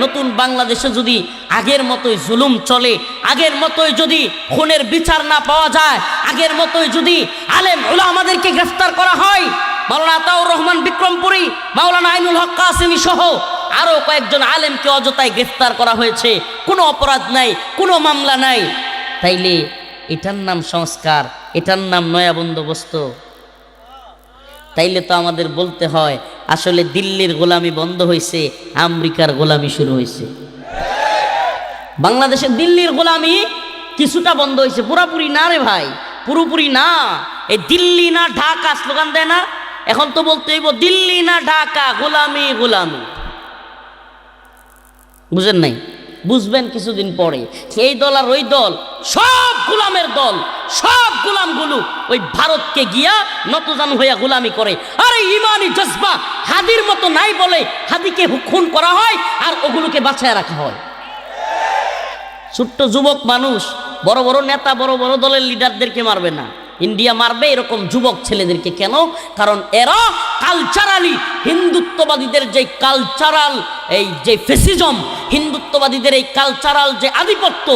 নতুন বাংলাদেশে যদি আগের মতোই জুলুম চলে, আগের মতোই যদি খুনের বিচার না পাওয়া যায়, আগের মতোই যদি আলেম উলামাদেরকে গ্রেফতার করা হয়, মাওলানা আতাউর রহমান বিক্রমপুরী, মাওলানা আইনুল হক কাসেমী সহ আরো কয়েকজন আলেমকে অযথায় গ্রেফতার করা হয়েছে, কোনো অপরাধ নাই, কোনো মামলা নাই, তাইলে এটার নাম সংস্কার, এটার নাম নয়া বন্দোবস্ত? তাইলে তো আমাদের বলতে হয় আসলে দিল্লির গোলামি বন্ধ হয়েছে, আমেরিকার গোলামি শুরু হয়েছে। বাংলাদেশে দিল্লির গোলামি কিছুটা বন্ধ হয়েছে, পুরোপুরি না রে ভাই, পুরোপুরি না। এই দিল্লি না ঢাকা স্লোগান দেয় না, এখন তো বলতে হইব দিল্লি না ঢাকা, গোলামি গোলামি। বুঝেন নাই? বুঝবেন কিছুদিন পরে। এই দল আর ওই দল সব গোলামের দল, সব গোলামগুলো ওই ভারতকে গিয়া নতজানু হইয়া গোলামি করে। আরে ইমানি জজবা হাদির মতো নাই বলে হাদিকে খুন করা হয় আর ওগুলোকে বাঁচায় রাখা হয়। ছোট্ট যুবক মানুষ বড় বড় নেতা, বড় বড় দলের লিডারদেরকে মারবে না, ইন্ডিয়া মারবে এরকম যুবক ছেলেদেরকে। কেন? কারণ এরা কালচারালি হিন্দুত্ববাদীদের যে কালচারাল, এই যে ফেসিজম, হিন্দুত্ববাদীদের এই কালচারাল যে আধিপত্য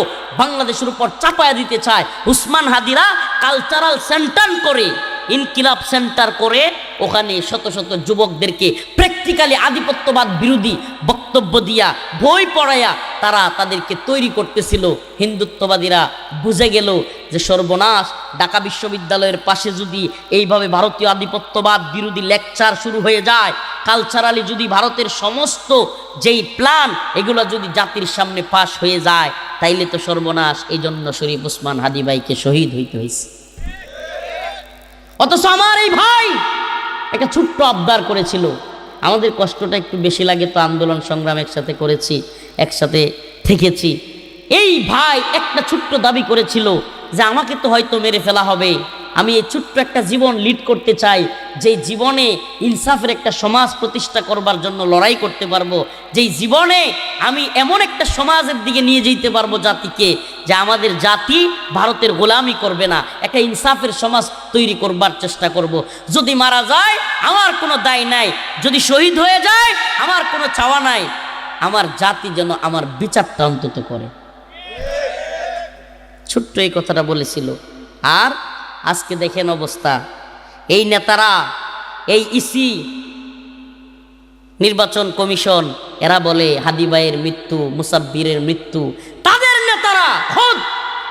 বাংলাদেশের উপর চাপায়া দিতে চায়। উসমান হাদিরা কালচারাল সেন্টার করে, ইনকিলাব সেন্টার করে ওখানে শত শত যুবকদেরকে প্র্যাকটিক্যালি আধিপত্যবাদ বিরোধী বক্তব্য দিয়া, বই পড়াইয়া তারা তাদেরকে তৈরি করতেছিল। হিন্দুত্ববাদীরা বুঝে গেল যে সর্বনাশ, ঢাকা বিশ্ববিদ্যালয়ের পাশে যদি এইভাবে ভারতীয় আধিপত্যবাদ বিরোধী লেকচার শুরু হয়ে যায়, কালচারালি যদি ভারতের সমস্ত যেই প্ল্যান এগুলো যদি জাতির সামনে পাশ হয়ে যায়, তাইলে তো সর্বনাশ। এই জন্য শরীফ ওসমান হাদি ভাইকে শহীদ হইতে হয়েছে। অথচ আমার এই ভাই একটা ছোট্ট আবদার করেছিল। আমাদের কষ্টটা একটু বেশি লাগে তো, আন্দোলন সংগ্রাম একসাথে করেছি, একসাথে থেকেছি। এই ভাই একটা ছোট্ট দাবি করেছিল যে আমাকে তো হয়তো মেরে ফেলা হবে, আমি এই ছোট্ট একটা জীবন লিড করতে চাই, যেই জীবনে ইনসাফের একটা সমাজ প্রতিষ্ঠা করবার জন্য লড়াই করতে পারবো, যেই জীবনে আমি এমন একটা সমাজের দিকে নিয়ে যেতে পারবো জাতিকে, যে আমাদের জাতি ভারতের গোলামি করবে না, একটা ইনসাফের সমাজ তৈরি করবার চেষ্টা করব। যদি মারা যায় আমার কোনো দায় নাই, যদি শহীদ হয়ে যায় আমার কোনো চাওয়া নাই, আমার জাতি যেন আমার বিচারটা অন্তত করে। ছোট্ট এই কথাটা বলেছিল। আর আজকে দেখেন অবস্থা, এই নেতারা, এই ইসি, নির্বাচন কমিশন, এরা বলে হাদি ভাইয়ের মৃত্যু, মুসাব্বিরের মৃত্যু। তাদের নেতারা, খোদ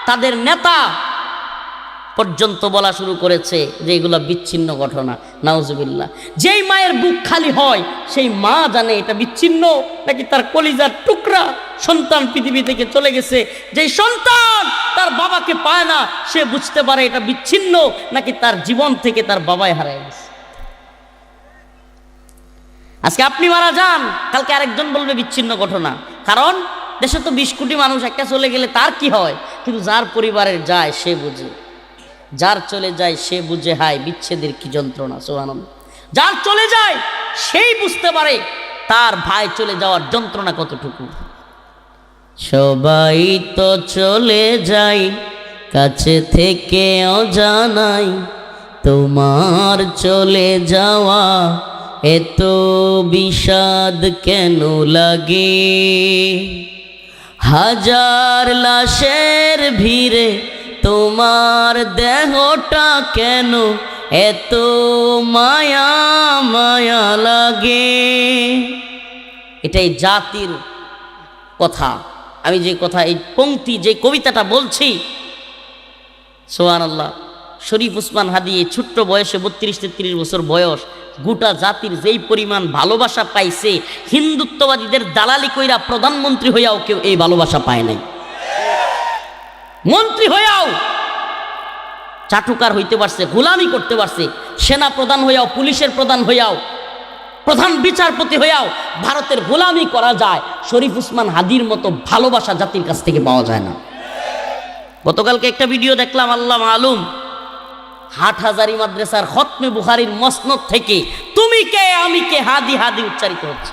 তাদের নেতা পর্যন্ত বলা শুরু করেছে যে এগুলো বিচ্ছিন্ন ঘটনা। নাউজুবিল্লাহ। যেই মায়ের বুক খালি হয় সেই মা জানে এটা বিচ্ছিন্ন নাকি তার কলিজার টুকরা সন্তান পৃথিবী থেকে চলে গেছে। যেই সন্তান তার বাবাকে পায় না সে বুঝতে পারে এটা বিচ্ছিন্ন নাকি তার জীবন থেকে তার বাবাই হারায় গেছে। আজকে আপনি মারা যান, কালকে আরেকজন বলবে বিচ্ছিন্ন ঘটনা। কারণ দেশে তো 20 কোটি মানুষ, একটা চলে গেলে তার কি হয়, কিন্তু যার পরিবারের যায় সে বুঝে, যার চলে যায় সে বুঝে হায় বিচ্ছেদের কি যন্ত্রণা। সুবহানাল্লাহ। যার চলে যায় সেই বুঝতে পারে তার ভাই চলে যাওয়ার যন্ত্রণা কতটুকু। সবাই তো চলে যায় কাছে থেকে অজানাই, তোমার চলে যাওয়া এত বিষাদ কেন লাগে, হাজার লাশের ভিড়ে তোমার দেহটা কেন এত মায়া মায়া লাগে। এটাই জাতির কথা। আমি যে কথা, এই পংক্তি, যে কবিতাটা বলছি, সুবহানাল্লাহ, শরীফ ওসমান হাদি এই ছোট্ট বয়সে 32-33 বছর বয়স, গোটা জাতির যেই পরিমাণ ভালোবাসা পাইছে, হিন্দুত্ববাদীদের দালালি কইরা প্রধানমন্ত্রী হইয়াও কেউ এই ভালোবাসা পায় নাই। মন্ত্রী হইয়াও চাটুকার হইতে পারছে, গোলামি করতে পারছে, সেনা প্রধান হইয়াও, পুলিশের প্রধান হইয়াও, প্রধান বিচারপতি হইয়াও ভারতের গোলামি করা যায়। শরীফ ওসমান হাদির মতো ভালোবাসা জাতির কাছ থেকে পাওয়া যায় না। গতকালকে একটা ভিডিও দেখলাম, আল্লাহ মালুম, হাটহাজারী মাদ্রাসার খতমে বুখারীর মসনদ থেকে তুমি কে আমি কে হাদি হাদি উচ্চারিত হচ্ছে।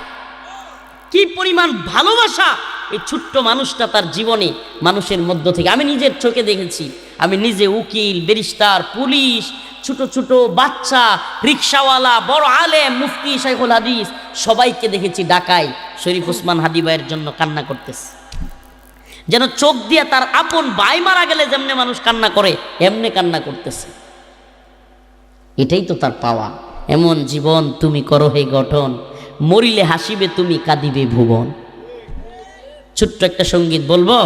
কি পরিমাণ ভালোবাসা এই ছোট্ট মানুষটা তার জীবনে মানুষের মধ্য থেকে। আমি নিজের চোখে দেখেছি, আমি নিজে উকিল, ব্যারিস্টার, পুলিশ, ছোট ছোট বাচ্চা, রিক্সাওয়ালা, বড় আলেম, মুফতি, শাইখুল হাদিস সবাইকে দেখেছি ঢাকায় শরীফ ওসমান হাদী ভাইয়ের জন্য কান্না করতেছে। যেন চোখ দিয়ে তার আপন ভাই মারা গেলে যেমনে মানুষ কান্না করে এমনি কান্না করতেছে। এটাই তো তার পাওয়া। এমন জীবন তুমি করো হে গঠন, মরিলে হাসিবে তুমি কাঁদিবে ভুবন। ছোট্ট একটা সঙ্গীত বলবো।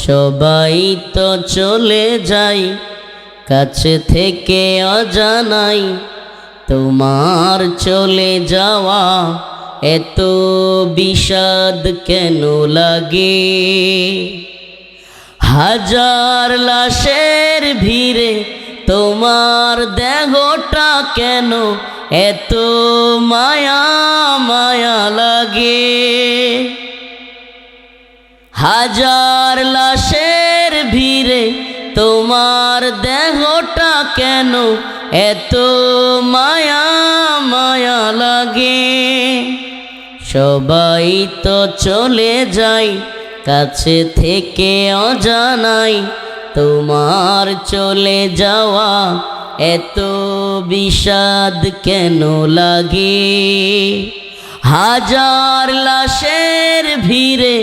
সবাই তো চলে যাই কাছে থেকে অজানাই, তোমার চলে যাওয়া এত বিষাদ কেন লাগে। হাজার লাশের ভিড়ে তোমার দেহটা কেন এত মায়া মায়া লাগে। হাজার লাশের ভিড়ে তোমার দেহটা কেন এত মায়া মায়া লাগে। সবাই তো চলে যায় কাছে থেকে অজানাই, তোমার চলে যাওয়া এত বিষাদ কেন লাগে। হাজার লাশের ভিড়ে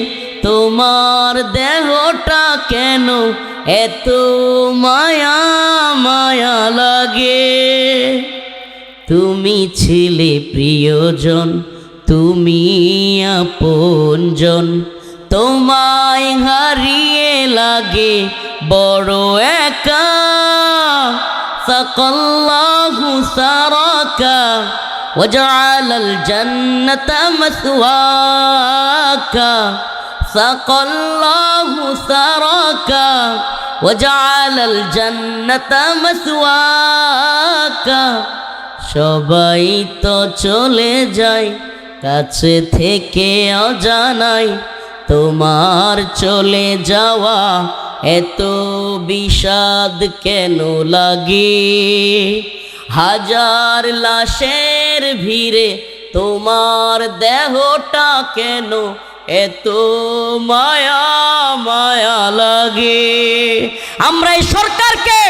তোমার দেহটা কেন এত মায়া মায়া লাগে। তুমি ছিলে প্রিয়জন, তুমি আপনজন, তোমায় হারিয়ে লাগে বড় একা। সাকাল্লাহু সারাকা ওয়াজআলাল জান্নাতা মাসওয়াকা। সাকাল্লাহু সারাকা ওয়াজআলাল জান্নাতা মাসওয়াকা। সবাই তো চলে যায় কাছে থেকে অজানাই, তোমার চলে যাওয়া এত বিষাদ কেন লাগে। হাজার লাশের ভিড়ে তোমার দেহটা কেন এত মায়া মায়া লাগে। আমরা এই সরকারকে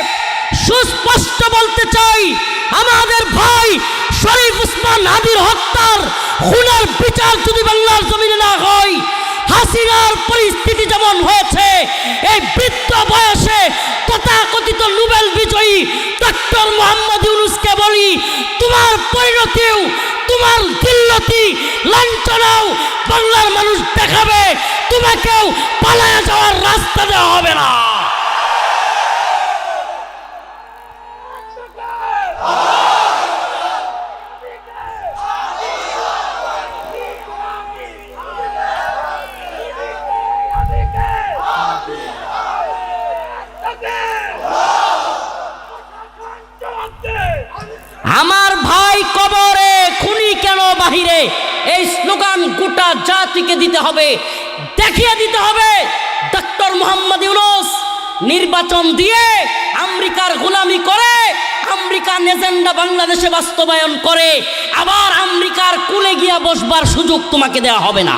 সুস্পষ্ট বলতে চাই, আমাদের ভাই শরীফ ওসমান হাদীর হত্যার খুনের বিচার যদি বাংলার জমিনে না হয়, হাসিনার পরিস্থিতি যেমন হয়েছে, এই বৃদ্ধ বয়সে তথাকথিত নোবেল বিজয়ী ডক্টর মোহাম্মদ ইউনূসকে বলি, তোমার পরিণতিও, তোমার দিল্লতি লাঞ্ছনাও বাংলার মানুষ দেখাবে। তোমাকেও পালায়া যাওয়ার রাস্তা দেওয়া হবে না। আমার ভাই কবরে, খুনি কেন বাহিরে, এই স্লোগান গোটা জাতিকে দিতে হবে, দেখিয়ে দিতে হবে। ডক্টর মোহাম্মদ ইউনূস নির্বাচন দিয়ে আমেরিকার গোলামি করে, আমেরিকার এজেন্ডা বাংলাদেশে বাস্তবায়ন করে, আবার আমেরিকার কুলে গিয়া বসবার সুযোগ তোমাকে দেওয়া হবে না।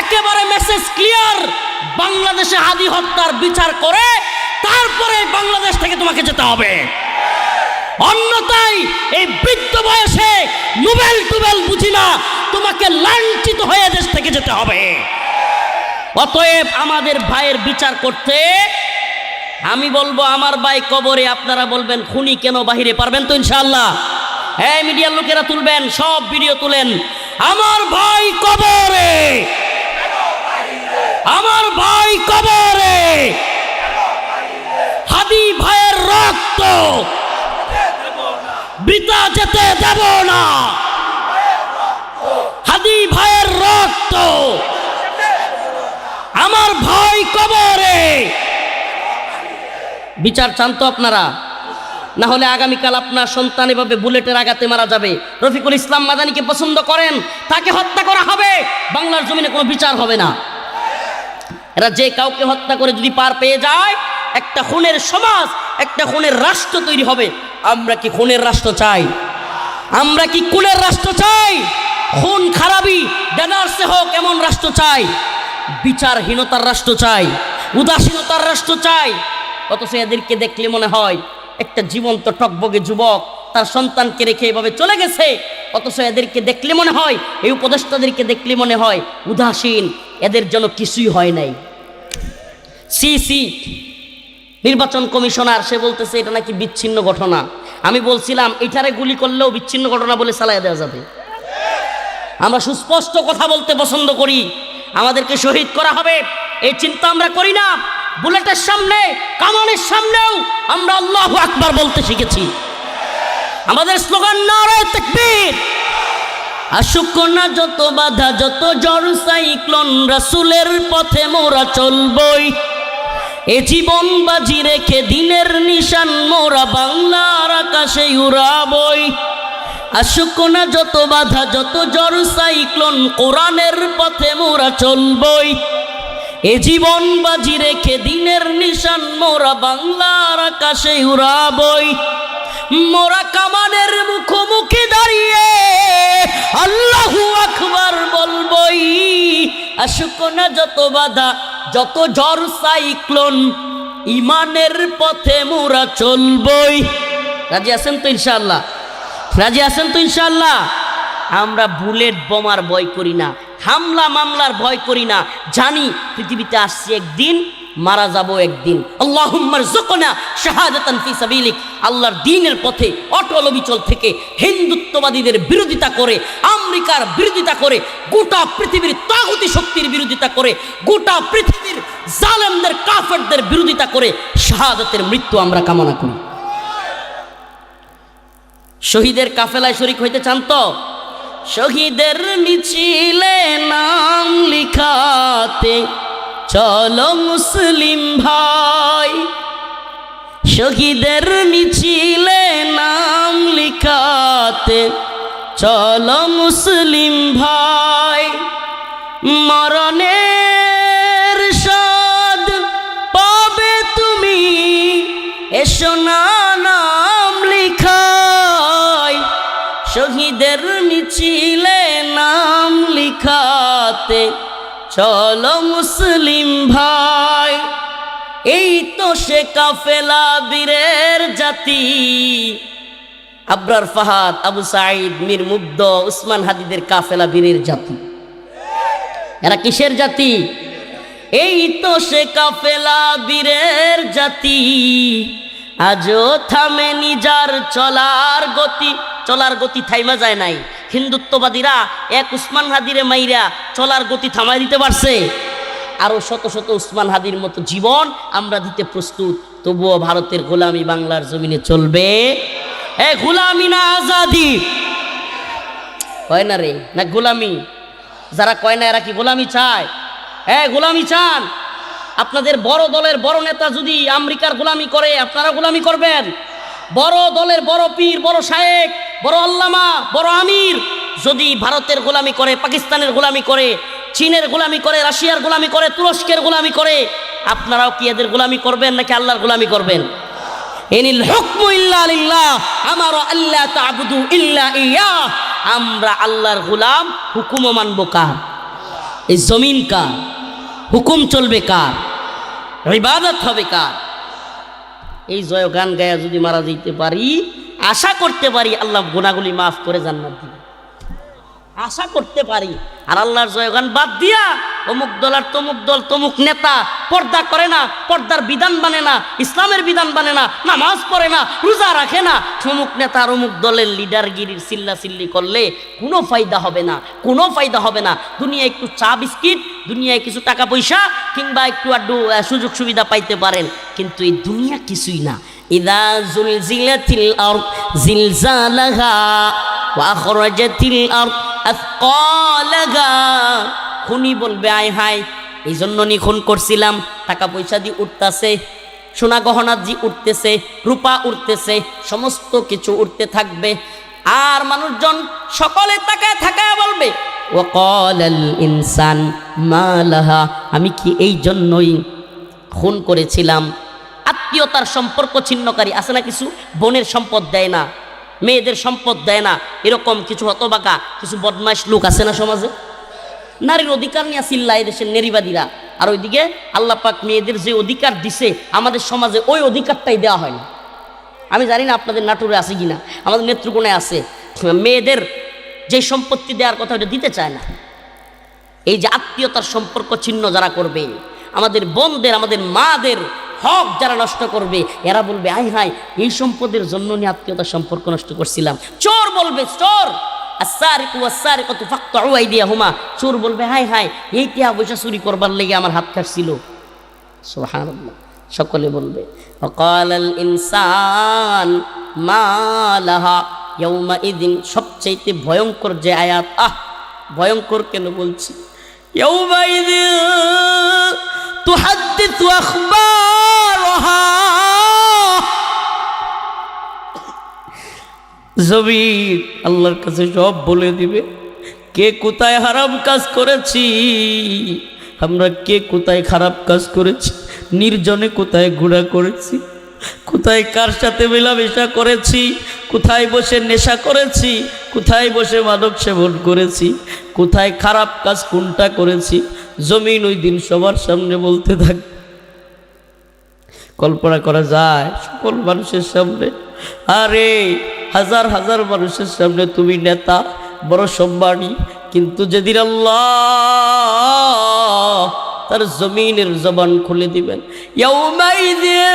একেবারে মেসেজ ক্লিয়ার, বাংলাদেশে হাদী হত্যার বিচার করে তারপরে বাংলাদেশ থেকে তোমাকে যেতে হবে। অন্যথায় এই বৃদ্ধ বয়সে নোবেল টুবেল বুঝি না, তোমাকে লাঞ্ছিত হয়ে দেশ থেকে যেতে হবে। অতএব আমাদের ভাইয়ের বিচার করতে আমি বলবো, আমার ভাই কবরে, আপনারা বলবেন খুনি কেন বাহিরে, পারবেন তো ইনশাআল্লাহ? হ্যাঁ, মিডিয়ার লোকেরা তুলবেন, সব ভিডিও তুলেন। আমার ভাই কবরে, আমার ভাই কবরে, হাদী ভাইয়ের রক্ত বৃথা যেতে দেব না। হাদী ভাইয়ের রক্ত, আমার ভাই কবরে। বিচার চান তো আপনারা? না হলে আগামীকাল আপনার সন্তান এভাবে বুলেটের আঘাতে মারা যাবে। রফিকুল ইসলাম মাদানীকে পছন্দ করেন, তাকে হত্যা করা হবে, বাংলার জমিনে কোনো বিচার হবে না। এরা যে কাউকে হত্যা করে যদি পার পেয়ে যায়, একটা খুনের সমাজ, একটা খুনের রাষ্ট্র তৈরি হবে। আমরা কি খুনের রাষ্ট্র চাই? আমরা কি কুলের রাষ্ট্র চাই? খুন খারাপি বেনারসে হোক এমন রাষ্ট্র চাই? বিচারহীনতার রাষ্ট্র চাই? উদাসীনতার রাষ্ট্র চাই? অথচ এদেরকে দেখলে মনে হয় একটা জীবন্ত টকবগে যুবক তার সন্তানকে রেখে এভাবে চলে গেছে, অথচ এদেরকে দেখলে মনে হয়, এই উপদেষ্টাদেরকে দেখলে মনে হয় উদাসীন, এদের যেন কিছুই হয় নাই। সিসি নির্বাচন কমিশনার সে বলতেছে এটা নাকি বিচ্ছিন্ন ঘটনা। আমি বলছিলাম এটারে গুলি করলেও বিচ্ছিন্ন ঘটনা বলে চালাইয়া দেওয়া যাবে। আমরা সুস্পষ্ট কথা বলতে পছন্দ করি, আমাদেরকে শহীদ করা হবে এই চিন্তা আমরা করি না। বুলেটের সামনে, কামানের সামনেও আমরা আল্লাহু আকবার বলতে শিখেছি। আমাদের স্লোগান নারায়ে তাকবীর। আসুক না যত বাধা, যত ঝড় সাইক্লোন, রাসূলের পথে মোরা চলবই। এ জীবন বাজি রেখে দিনের নিশান মোরা বাংলার আকাশে উড়াবই। আসুক না যত বাধা, যত ঝড় সাইক্লোন, কোরআনের পথে মোরা চলবই। এ জীবন বাজি রেখে দিনের নিশান মোরা বাংলার আকাশে উড়াবই। মোরা কামানের মুখোমুখি দাঁড়িয়ে আল্লাহু আকবার বলবই। আসুক না যত বাধা, যত ঝড় সাইক্লোন, ইমানের পথে মোরা চলবই। রাজি আছেন তো ইনশাআল্লাহ? রাজি আছেন তো ইনশাআল্লাহ? আমরা বুলেট বোমার ভয় করি না, হামলা মামলার ভয় করি না। জানি পৃথিবীতে আসছি একদিন, মারা যাব একদিন। আল্লাহুম্মা রযুকনা শাহাদাতান ফি সাবিলিক। আল্লাহর দ্বীনের পথে অটল অবিচল থেকে হিন্দুত্ববাদীদের বিরোধিতা করে, আমেরিকার বিরোধিতা করে, গোটা পৃথিবীর তাগুতি শক্তির বিরোধিতা করে, গোটা পৃথিবীর জালেমদের কাফেরদের বিরোধিতা করে শাহাদাতের মৃত্যু আমরা কামনা করি। শহীদের কাফেলায় শরীক হইতে চান তো? শহীদের মিছিলে নাম লিখাতে চলো মুসলিম ভাই। শহীদের মিছিলে নাম লিখাতে চলো মুসলিম ভাই। মরণের স্বাদ পাবে তুমি, এসো না নাম লিখাই। শহীদের মিছিলে নাম লিখাতে চলো মুসলিম ভাই। এই তো সে কাফেলা বীরের জাতি, আবরার ফাহাদ, আবু সাঈদ, মীর মুগ্ধ, উসমান হাদিদের কাফেলা বীরের জাতি। এরা কিসের জাতি? এই তো সে কাফেলা বীরের জাতি, আজও থামেনি যার চলার গতি। চলার গতি থাইমা যায় নাই। হিন্দুত্ববাদীরা এক উসমান হাদিরে মাইরা চলার গতি থামাই দিতে পারছে? আরো শত শত উসমান হাদির মতো জীবন আমরা দিতে প্রস্তুত। তবুও ভারতের গোলামি বাংলার জমিনে চলবে? এ গোলামি না আজাদি? কয় না রে, না গোলামি? যারা কয় না এরা কি গোলামি চায়? গোলামি চান? আপনাদের বড় দলের বড় নেতা যদি আমেরিকার গোলামি করে, আপনারা গোলামি করবেন? বড় দলের বড় পীর, বড় শায়েখ, বড় আল্লামা, বড় আমির যদি ভারতের গোলামি করে, পাকিস্তানের গোলামি করে, চীনের গোলামি করে, রাশিয়ার গোলামি করে, তুরস্কের গোলামি করে, আপনারাও কি এদের গোলামি করবেন নাকি আল্লাহর গোলামি করবেন? ইনিল হুকমু ইল্লা লিল্লাহ, আমারা আল্লা তা'বুদু ইল্লা ইয়া। আমরা আল্লাহর গোলাম, হুকুমও মানব কার? এই জমিন কার? হুকুম চলবে কার? ইবাদত হবে কার? এই জয় গান গায়া যদি মারা যেতে পারি, আশা করতে পারি আল্লাহ গুনাহগুলি মাফ করে জান্নাত দিবে, আশা করতে পারি। আর আল্লাহর জয়গান বাদ দিয়া অমুক দল আর তমুক দল, তমুক নেতা পর্দা করে না, পর্দার বিধান মানে না, ইসলামের বিধান মানে না, নামাজ পড়ে না, রোজা রাখে না, তমুক নেতা আর অমুক দলের লিডারগিরির চিল্লাচিল্লি করলে কোনো ফায়দা হবে না, কোনো ফায়দা হবে না। দুনিয়ায় একটু চা বিস্কিট, দুনিয়ায় কিছু টাকা পয়সা কিংবা একটু আড্ডু সুযোগ সুবিধা পাইতে পারেন, কিন্তু এই দুনিয়া কিছুই না। ইযা যুলজিলাতিল আরদ জিলজালাহা ওয়া আখরাজাতিল আরদ আথকালাহা। খুনি বলবে আয় হায়, এই জন্য নি খুন করছিলাম। টাকা পয়সা দিয়ে উঠতেছে, সোনা গহনা দিয়ে উঠতেছে, রূপা উঠতেছে, সমস্ত কিছু উঠতে থাকবে। আর মানুষজন সকলে তাকায় থাকায় বলবে ওয়াকালাল ইনসান মা লাহা, আমি কি এই জন্যই খুন করেছিলাম? আত্মীয়তার সম্পর্ক ছিন্নকারী আছে না কিছু, বোনের সম্পদ দেয় না, মেয়েদের সম্পদ দেয় না, এরকম কিছু হতবাকা, কিছু বদমাইশ লোক আছে না সমাজে? নারীর অধিকার নিয়ে চিল্লায় দেশের নারীবাদীরা, আর ওইদিকে আল্লাহ পাক মেয়েদের যে অধিকার দিছে আমাদের সমাজে ওই অধিকারটাই দেওয়া হয় না। আমি জানি না আপনাদের নাটোরে আছে কি না, আমাদের নেত্রকোণায় আছে। মেয়েদের যে সম্পত্তি দেওয়ার কথা ওটা দিতে চায় না। এই যে আত্মীয়তার সম্পর্ক ছিন্ন যারা করবে, আমাদের বোনদের আমাদের মাদের হক যারা নষ্ট করবে, এরা বলবে আই হাই এই সম্পদের জন্য নিয়ে আত্মীয়তার সম্পর্ক নষ্ট করছিলাম। চোর বলবে, চোর চোর বলবে হাই হাই এই টিয়া পয়সা চুরি করবার লেগে আমার হাত কাটছিল। সুবহানাল্লাহ, সকলে বলবে ওয়াকালাল ইনসান মা লাহা ইয়াউমাইযিন। সবচেয়ে ভয়ঙ্কর যে আয়াত, ভয়ঙ্কর কেন বলছি, ইয়াউমাইযিন তুহাদ্দিসু আখবারাহা, জমিন আল্লাহর কাছে সব বলে দিবে কে কোথায় হারাম কাজ করেছি, আমরা কে কোথায় খারাপ কাজ করেছি, নির্জনে কোথায় ঘোরা করেছি, কোথায় কার সাথে মেলামেশা করেছি, কোথায় বসে নেশা করেছি, কোথায় বসে মাদক সেবন করেছি, কোথায় খারাপ কাজ কোনটা করেছি। জমিন ওই দিন সবার সামনে বলতে থাক। কল্পনা করা যায় সকল মানুষের সামনে, আরে হাজার হাজার মানুষের সামনে তুমি নেতা, বড় সম্মানী, কিন্তু যেদিন আল্লাহ তার জমিনের জবান খুলে দিবেন, ইয়াউমাইযিন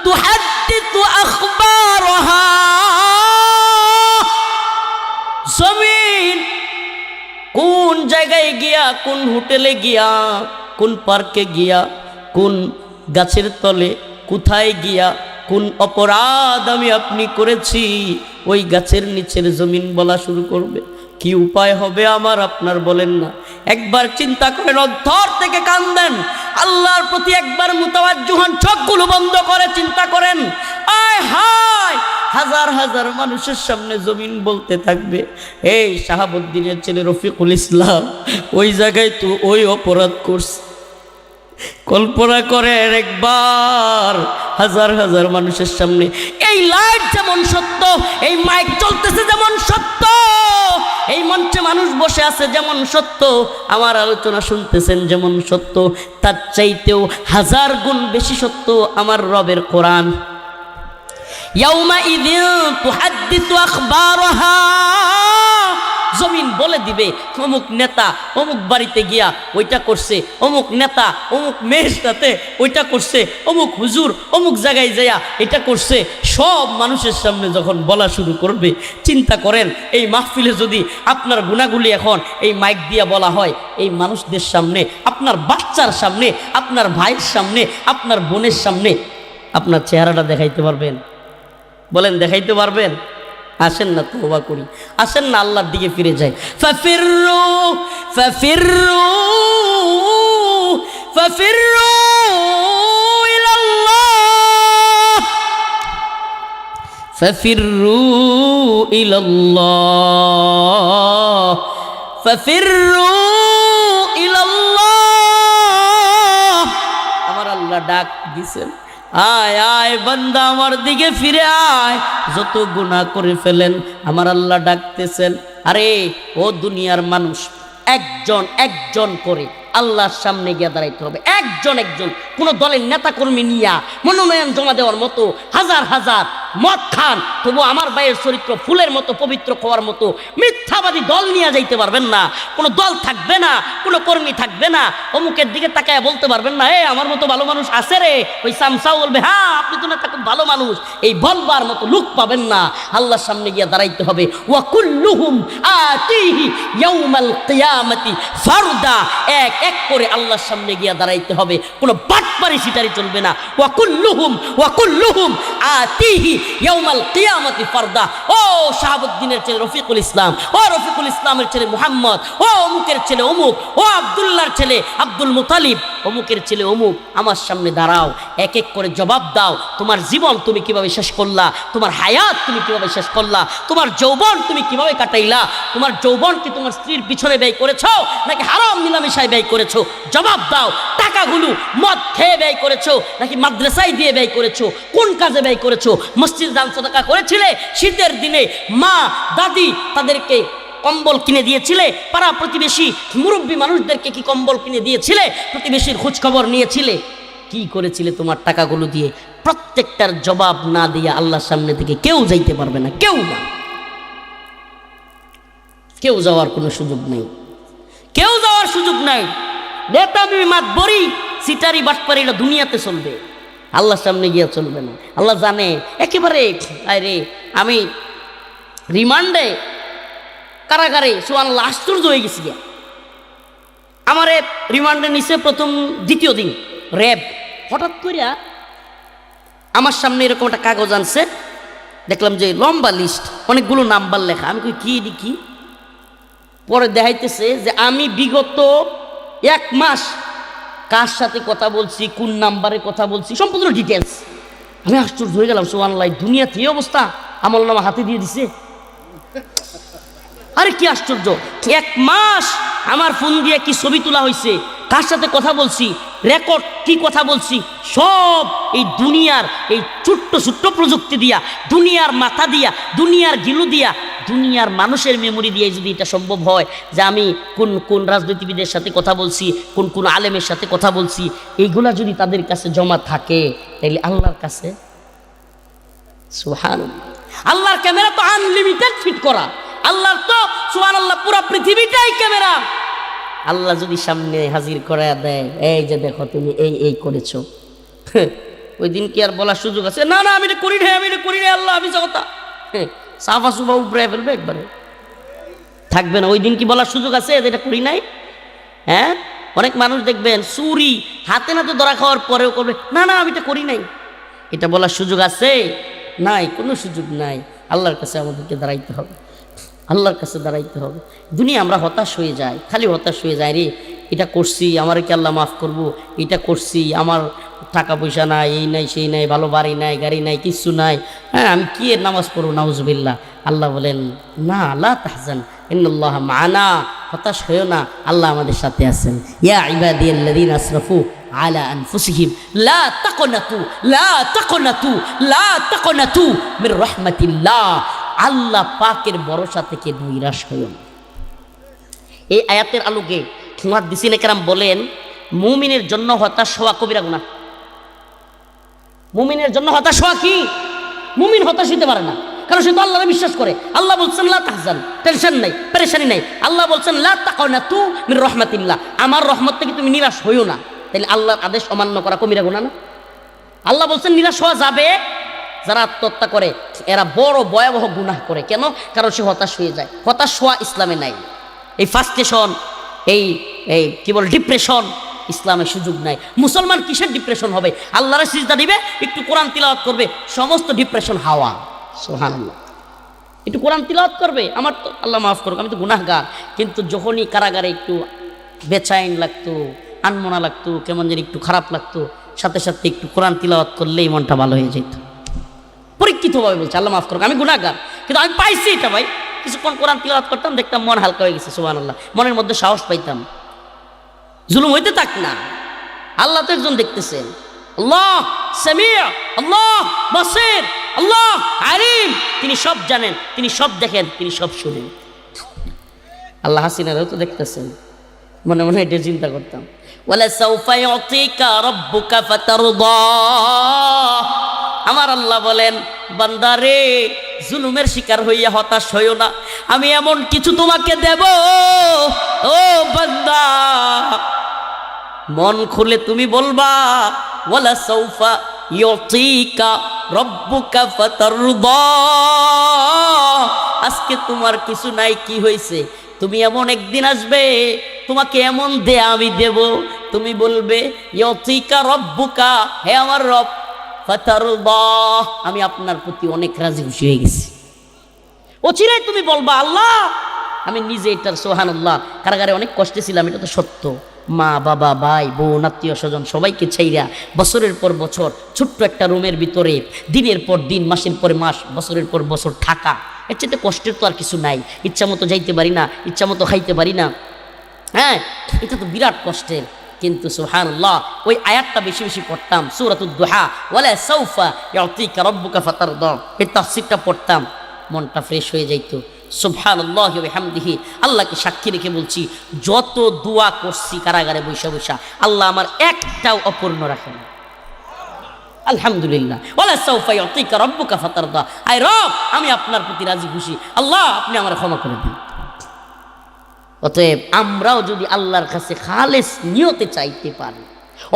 তুহাদ্দিসু আখবারাহা, জমিন কোন জায়গায় গিয়া, কোন হোটেলে গিয়া, কোন পার্কে গিয়া, কোন গাছের তলে, কোথায় গিয়া কোন অপরাধ আমি আপনি করেছি, ওই গাছের নিচের জমিন বলা শুরু করবে। কি উপায় হবে আমার আপনার বলেন না? একবার চিন্তা করেন, অন্তর থেকে কান্দেন, আল্লাহর প্রতি একবার মুতাওয়াজ্জু হন, চোখগুলো বন্ধ করে চিন্তা করেন। আয় হায়, হাজার হাজার মানুষের সামনে জমিন বলতে থাকবে, এই শাহাবুদ্দিনের ছেলে রফিকুল ইসলাম ওই জায়গায় তো ওই অপরাধ করছে। কল্পনা করেন একবার, হাজার হাজার মানুষের সামনে। এই লাইট যেমন সত্য, এই মাইক চলতেছে যেমন সত্য, এই মঞ্চে মানুষ বসে আছে যেমন সত্য, আমার আলোচনা শুনতেছেন যেমন সত্য, তার চাইতেও হাজার গুণ বেশি সত্য আমার রবের কোরআন। ইয়াউমাইযিন তুহাদ্দিসু আখবারাহা, জমিন বলে দিবে অমুক নেতা অমুক বাড়িতে গিয়া ওইটা করছে, অমুক নেতা অমুক মেয়ের সাথে ওইটা করছে, অমুক হুজুর অমুক জায়গায় যাইয়া এটা করছে। সব মানুষের সামনে যখন বলা শুরু করবে, চিন্তা করেন এই মাহফিলে যদি আপনার গুণাগুলি এখন এই মাইক দিয়া বলা হয়, এই মানুষদের সামনে, আপনার বাচ্চার সামনে, আপনার ভাইয়ের সামনে, আপনার বোনের সামনে, আপনার চেহারাটা দেখাইতে পারবেন? বলেন দেখাইতে পারবেন? আসেন না তওবা করি, আসেন না আল্লাহর দিকে ফিরে যাই। ফাফিরু ফাফিরু ফাফিরু ইলাল্লাহ, ফাফিরু ইলাল্লাহ, ফাফিরু ইলাল্লাহ। আমার আল্লাহ ডাক দিছেন, আয় আয় বান্দা আমার দিকে ফিরে আয়, যত গুনাহ করে ফেলেন আমার আল্লাহ ডাকতেছেন। আরে ও দুনিয়ার মানুষ, একজন একজন করে আল্লাহর সামনে গিয়ে দাঁড়াইতে হবে, একজন একজন। কোনো দলের নেতা কর্মী নিয়া মনোনয়ন জমা দেওয়ার মতো হাজার হাজার মদ খান, তবু আমার ভাইয়ের চরিত্র ফুলের মতো পবিত্র হওয়ার মতো মিথ্যাবাদী দল নিয়ে যাইতে পারবেন না। কোনো দল থাকবে না, কোনো কর্মী থাকবে না, অমুকের দিকে তাকায় বলতে পারবেন না এ আমার মতো ভালো মানুষ আছে রে। ওই সামসাও বলবে হ্যাঁ আপনি তো নেতা খুব ভালো মানুষ, এই বলবার মতো লোক পাবেন না। আল্লাহর সামনে গিয়ে দাঁড়াইতে হবে। ওয়া কুল্লুহুম আতিহি ইয়াউমাল কিয়ামাতি ফারদা, এক এক করে আল্লাহর সামনে গিয়ে দাঁড়াইতে হবে, কোনো বাটপারি সিটারি চলবে না। ওয়া কুল্লুহুম আতিহি ইয়াউমাল কিয়ামাতি ফারদা। ও শাহাবুদ্দিনের ছেলে রফিকুল ইসলাম, ও রফিকুল ইসলামের ছেলে মুহাম্মদ, ও অমুকের ছেলে অমুক, ও আব্দুল্লাহর ছেলে আব্দুল মুতালিব, অমুকের ছেলে অমুক, আমার সামনে দাঁড়াও, এক এক করে জবাব দাও। তোমার জীবন তুমি কিভাবে শেষ করলা, তোমার হায়াত তুমি কিভাবে শেষ করলা, তোমার যৌবন তুমি কিভাবে কাটাইলা, তোমার যৌবন কি তোমার স্ত্রীর পিছনে ব্যয় করেছো নাকি হারাম মিলামেশায় ব্যয় করেছো? জবাব দাও। টাকাগুলো মদ খেয়ে ব্যয় করেছো নাকি মাদ্রাসায় দিয়ে ব্যয় করেছো? কোন কাজে ব্যয় করেছো? মসজিদ দান সদকা করেছিলে? শীতের দিনে মা দাদি তাদেরকে কম্বল কিনে দিয়েছিলে? পাড়া প্রতিবেশী মুরব্বী মানুষদেরকে কি কম্বল কিনে দিয়েছিলে? প্রতিবেশীর খোঁজ খবর নিয়েছিলে? কি করেছিলে তোমার টাকাগুলো দিয়ে, প্রত্যেকটার জবাব না দিয়ে আল্লাহর সামনে থেকে কেউ যাইতে পারবে না, কেউ না, কেউ যাওয়ার কোনো সুযোগ নেই, কেউ যাওয়ার সুযোগ নাই। নেতামি মাতবরি সিটারি বাটপারি এটা দুনিয়াতে চলবে, আল্লাহর সামনে গিয়ে চলবে না। আল্লাহ জানে একেবারে। আরে আমি রিমান্ডে কারাগারে সুবহানাল্লাহ আশ্চর্য হয়ে গেছি গিয়া। আমারে রিমান্ডে নিছে প্রথম দ্বিতীয় দিন র্যাব, হঠাৎ করিয়া আমার সামনে এরকম একটা কাগজ আনছে, দেখলাম যে লম্বা লিস্ট, অনেকগুলো নাম্বার লেখা। আমি কই কি দেখি, পরে দেখাইতেছে যে আমি বিগত 1 মাস কার সাথে কথা বলছি, কোন নাম্বারে কথা বলছি, সম্পূর্ণ ডিটেলস। আমি আশ্চর্য হয়ে গেলাম, সুবহানাল্লাহ দুনিয়াতে এই অবস্থা, আমলনামা হাতে দিয়ে দিছে। আরে কি আশ্চর্য, 1 মাস আমার ফোন দিয়ে কি ছবি তোলা হয়েছে, কার সাথে কথা বলছি, রেকর্ড কি কথা বলছি, সব এই দুনিয়ার এই ছোট্ট ছোট্ট প্রযুক্তি দিয়া, দুনিয়ার মাথা দিয়া, দুনিয়ার গিলু দিয়া, দুনিয়ার মানুষের মেমোরি দিয়ে যদি এটা সম্ভব হয় যে আমি কোন কোন রাজনীতিবিদের সাথে কথা বলছি, কোন কোন আলেমের সাথে কথা বলছি, এইগুলা যদি তাদের কাছে জমা থাকে, তাহলে আল্লাহর কাছে সুবহানাল্লাহ, আল্লাহর ক্যামেরা তো আনলিমিটেড ফিট করা, আল্লাহর তো সুবহানাল্লাহ পুরো পৃথিবীটাই ক্যামেরা। আল্লাহ যদি সামনে হাজির করে দেয়, এই যে দেখো তুমি এই এই করেছো, ওই দিন কি আর বলার সুযোগ আছে? না না আমি এটা করি না, আমি এটা করি না, আল্লাহ আমি কথা সাফা সুফা উপরে ফেলবে একবারে, থাকবে না। ওই দিন কি বলার সুযোগ আছে এটা করি নাই? হ্যাঁ, অনেক মানুষ দেখবেন চুরি হাতে নাতে ধরা খাওয়ার পরেও করবে না না আমি এটা করি নাই, এটা বলার সুযোগ আছে? নাই, কোনো সুযোগ নাই। আল্লাহর কাছে আমাদেরকে দাঁড়াইতে হবে, আল্লাহর কাছে দাঁড়াইতে হবে। দুনিয়া আমরা হতাশ হয়ে যাই, খালি হতাশ হয়ে যায়, রে এটা করছি আমার কি আল্লাহ মাফ করবো, এটা করছি আমার টাকা পয়সা নাই, এই নাই সেই নাই, ভালো বাড়ি নাই গাড়ি নাই, কিচ্ছু নাই, হ্যাঁ আমি কি এর নামাজ পড়বো, নাউজুবিল্লাহ। আল্লাহ বলেন না, লা তাহজান ইন্নাল্লাহ মা'ানা, হতাশ হয়েও না, আল্লাহ আমাদের সাথে আছেন। ইয়া ইবাদিয়াল্লাযীনা আসরাফু আলা আনফুসিহিম লা তাকনাতু লা তাকনাতু লা তাকনাতু মির রাহমাতিল্লাহ, আল্লাহ পাকের ভরসা থেকে নৈরাশ হইও না। এই আয়াতের আলোকে মুহাদ্দিসিনে কেরাম বলেন, মুমিনের জন্য হতাশ হওয়া কবিরা গুনাহ। মুমিনের জন্য হতাশ হওয়া কি? মুমিন হতাশ হইতে পারে না, কারণ সে তো আল্লাহরে বিশ্বাস করে। আল্লাহ বলছেন লা তাহজান, টেনশন নাই, পেরেশানি নাই। আল্লাহ বলছেন লা তাকনাতু মির রাহমাতিল্লাহ, আমার রহমত থেকে তুমি নিরাশ হইও না। তাহলে আল্লাহর আদেশ অমান্য করা কবিরা গুনাহ না? আল্লাহ বলছেন নিরাশ হওয়া যাবে, যারা আত্মহত্যা করে এরা বড় ভয়াবহ গুনাহ করে। কেন? কারণ সে হতাশ হয়ে যায়। হতাশ হওয়া ইসলামে নাই। এই ফার্স্টেশন, এই এই কি বল ডিপ্রেশন, ইসলামের সুযোগ নাই। মুসলমান কিসের ডিপ্রেশন হবে? আল্লাহর সিজদা দিবে, একটু কোরআন তিলাওয়াত করবে, সমস্ত ডিপ্রেশন হাওয়া। সুবহানাল্লাহ। একটু কোরআন তিলাওয়াত করবে, আমার তো আল্লাহ মাফ করুক আমি তো গুনাহগার, কিন্তু যখনই কারাগারে একটু বেচাইন লাগতো, আনমনা লাগতো, কেমন যেন একটু খারাপ লাগতো, সাথে সাথে একটু কোরআন তিলাওয়াত করলেই মনটা ভালো হয়ে যেত। পরীক্ষিতভাবে বলছে আল্লাহ মাফ করুক আমি গুনাহগার, কিন্তু আমি পাইছি এটা ভাই। কিছুক্ষণ কোরআন তিলাওয়াত করতাম, দেখতাম মন হালকা হয়ে গেছে। সুবহানাল্লাহ, মনের মধ্যে সাহস পাইতাম, জুলুম হইতে থাক না। আল্লাহ তো একজন দেখতেছেন, আল্লাহ সামিউ, আল্লাহ বাসির, আল্লাহ আলিম, তিনি সব জানেন, তিনি সব দেখেন, তিনি সব শুনেন। আল্লাহ হাসিনারও তো দেখতেছেন। মনে মনে এটা চিন্তা করতাম, ওয়ালা সাউফা ইউতিকা রাব্বুকা ফাতারদা। আমার আল্লাহ বলেন, বান্দারে জুলুমের শিকার হইয়া হতাশ হইও না, আমি এমন কিছু তোমাকে দেব ও বান্দা, মন খুলে তুমি বলবা ওয়ালা সাউফা ইউতিকা রাব্বুকা ফাতারদা। আজকে তোমার কিছু নাই, কি হয়েছে? তুমি এমন একদিন আসবে, তোমাকে এমন দে আমি দেব, তুমি বলবে ইউতিকা রাব্বুকা, হে আমার রব, ফাতারদা, আমি আপনার প্রতি অনেক রাজি খুশি হয়ে গেছি। অচিরেই তুমি বলবা আল্লাহ আমি নিজে এটার সুবহানাল্লাহ কারাগারে অনেক কষ্টে ছিলাম, এটা তো সত্য। মা বাবা ভাই বোন আত্মীয় স্বজন সবাইকে ছাইরা বছরের পর বছর ছোট্ট একটা রুমের ভিতরে দিনের পর দিন, মাসের পর মাস, বছরের পর বছর থাকা, এর চেয়ে কষ্টের তো আর কিছু নাই। ইচ্ছা মতো যাইতে পারি না, ইচ্ছা মতো খাইতে পারি না, হ্যাঁ এটা তো বিরাট কষ্টের। কিন্তু সুবহানাল্লাহ ওই আয়াতটা বেশি বেশি পড়তাম, সূরাতুদ দুহা, ওয়ালা সাউফা ইউতিকা রাব্বুকা ফাতারদা, এই তাফসীরটা পড়তাম, মনটা ফ্রেশ হয়ে যাইত। সুবহানাল্লাহি ওয়া বিহামদিহি, আল্লাহকে সাক্ষী রেখে বলছি, যত দোয়া করছি কারাগারে বৈশা বৈশা, আল্লাহ আমার একটাও অপূর্ণ রাখেন। আলহামদুলিল্লাহ, ওয়ালা সাউফা ইউতিকা রাব্বুকা ফাতারদা। আয় রব, আমি আপনার প্রতি রাজি খুশি, আল্লাহ আপনি আমার ক্ষমা করে দিন। অতএব আমরাও যদি আল্লাহর কাছে খালেস নিয়তে চাইতে পারি,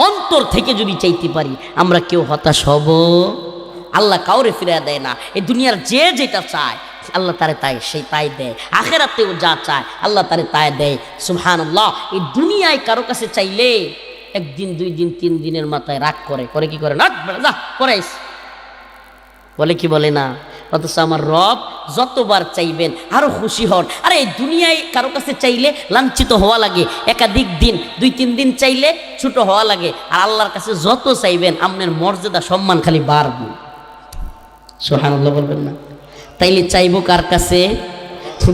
অন্তর থেকে যদি চাইতে পারি, আমরা কেউ হতাশ হব। আল্লাহ কাউরে ফিরিয়ে দেয় না। এই দুনিয়ার যে যেটা চায় আল্লাহ তারে তাই দেয়। আখেরাতেও যা চায় আল্লাহ তারে তাই দেয়। সুবহানাল্লাহ। এই দুনিয়ায় কারো কাছে চাইলে একদিন, 2 দিন, 3 দিনের মাথায় রাগ করে কি করে না, যা করাইস, বলে কি বলে না। অথচ আমার রব যতবার চাইবেন আরো খুশি হন। আরে এই দুনিয়ায় কারো কাছে চাইলে লাঞ্ছিত হওয়া লাগে, একাধিক দিন, 2-3 দিন চাইলে ছোট হওয়া লাগে। আর আল্লাহর কাছে যত চাইবেন আপনার মর্যাদা সম্মান খালি বাড়বে। সুবহানাল্লাহ বলবেন না? তাইলে চাইবো কার কাছে?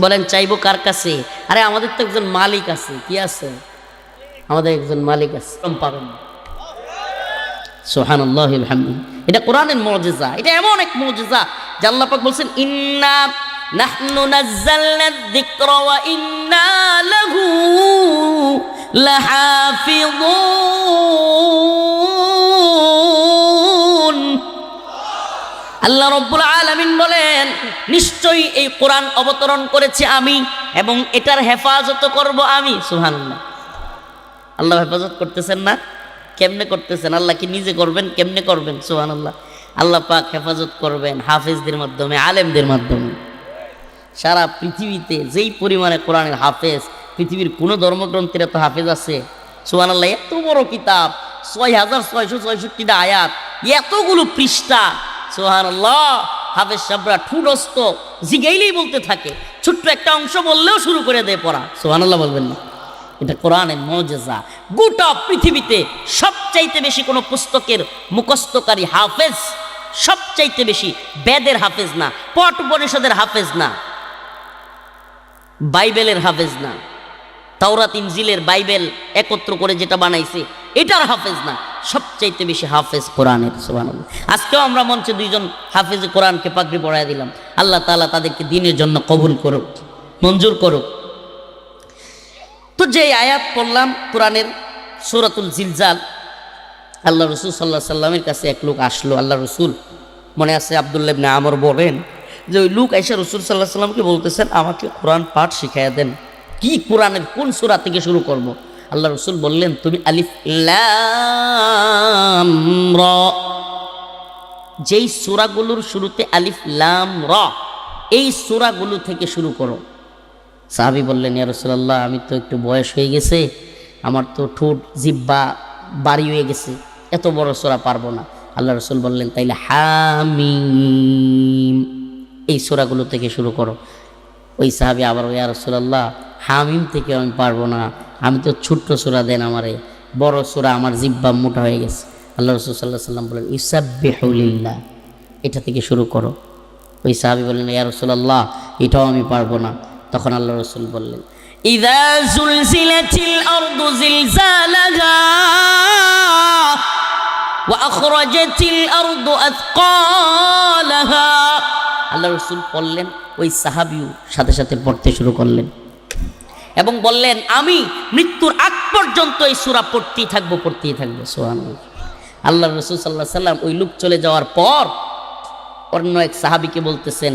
বলেন চাইবো কার কাছে? আরে আমাদের তো একজন মালিক আছে। কি আছে? আমাদের একজন মালিক আছে, পাবেন না। সুবহানাল্লাহিল হামদ। এটা কোরআনের মুজিজা, এটা এমন এক মুজিজা যে আল্লাহ পাক বলছেন, ইন্না নাহনু নাযালনা যিকরা ওয়া ইন্না লাহু লাহাফিযুন। আল্লাহ রাব্বুল আলামিন বলেন, নিশ্চয়ই এই কোরআন অবতরণ করেছি আমি এবং এটার হেফাজত করব আমি। সুবহানাল্লাহ। আল্লাহ হেফাজত করতেছেন না? কেমনে করতেছেন? আল্লাহ কি নিজে করবেন? কেমনে করবেন? সুবহানাল্লাহ। আল্লাহ পাক হেফাজত করবেন হাফেজদের মাধ্যমে, আলেমদের মাধ্যমে। সারা পৃথিবীতে যেই পরিমাণে কোরআনের হাফেজ, পৃথিবীর কোনো ধর্মগ্রন্থের এত হাফেজ আছে? সুবহানাল্লাহ। এত বড় কিতাব, 6666টা আয়াত, এতগুলো পৃষ্ঠা। সুবহানাল্লাহ। হাফেজ সাহেবরা ঠুটস্থ, জিগাইলেই বলতে থাকে, ছোট্ট একটা অংশ বললেও শুরু করে দেয় পড়া। সুবহানাল্লাহ বলবেন না? এটা কোরআনের মুজিজা। গোটা পৃথিবীতে সবচাইতে বেশি কোনো পুস্তকের মুখস্থকারী হাফেজ, সবচাইতে বেশি বেদের হাফেজ না, পট উপনিষদের হাফেজ না, বাইবেলের হাফেজ না, তাওরাত ইনজিলের বাইবেল একত্র করে যেটা বানাইছে এটার হাফেজ না, সবচাইতে বেশি হাফেজ কোরআনের। সুবহানাল্লাহ। আজকেও আমরা মঞ্চে 2 জন হাফেজ কোরআনকে পাগড়ি পরায় দিলাম। আল্লাহ তাআলা তাদেরকে দ্বীনের জন্য কবুল করুক, মঞ্জুর করুক। তো যে আয়াত পড়লাম কোরআনের সূরাতুল জিলজাল, আল্লাহ রসুল সাল্লাল্লাহু আলাইহি সাল্লামের কাছে এক লোক আসলো। আল্লাহ রসুল, মনে আছে আব্দুল্লাহ ইবনে আমর বলেন যে ওই লোক আইসা রসুল সাল্লাল্লাহু আলাইহি সাল্লামকে বলতেছেন, আমাকে কোরআন পাঠ শিখাইয়া দেন, কি কোরআনের কোন সূরা থেকে শুরু করব? আল্লাহ রসুল বললেন, তুমি আলিফ লাম রা, যেই সূরাগুলোর শুরুতে আলিফ লাম রা, এই সূরাগুলো থেকে শুরু করো। সাহাবী বললেন, ইয়া রাসূলুল্লাহ, আমি তো একটু বয়স হয়ে গেছে, আমার তো ঠোঁট জিহ্বা বাড়ি হয়ে গেছে, এত বড় সূরা পারবো না। আল্লাহ রসুল বললেন, তাইলে হামিম, এই সূরাগুলো থেকে শুরু করো। ওই সাহাবী আবার, ইয়া রাসূলুল্লাহ, হামিম থেকে আমি পারবো না, আমি তো ছোট্ট সূরা দেন আমারে, বড় সূরা আমার জিহ্বা মোটা হয়ে গেছে। আল্লাহ রসুল সাল্লাল্লাহু আলাইহি সাল্লাম বললেন, ইউসাব্বিহু লিল্লাহ, এটা থেকে শুরু করো। ওই সাহাবী বললেন, ইয়া রাসূলুল্লাহ, এটাও আমি পারবো না। তখন আল্লাহ রসুল বললেন, ইযা যুলজিলাতিল আরদু জিলজালাহা ওয়া আখরাজাতিল আরদু আথকালাহা। আল্লাহ রসুল বললেন, ওই সাহাবীও সাথে সাথে পড়তে শুরু করলেন এবং বললেন, আমি মৃত্যুর আগ পর্যন্ত এই সূরা পড়তেই থাকবো। সুবহানাল্লাহ। আল্লাহ রসুল সাল্লাল্লাহু আলাইহি সাল্লাম ওই লোক চলে যাওয়ার পর অন্য এক সাহাবীকে বলতেছেন,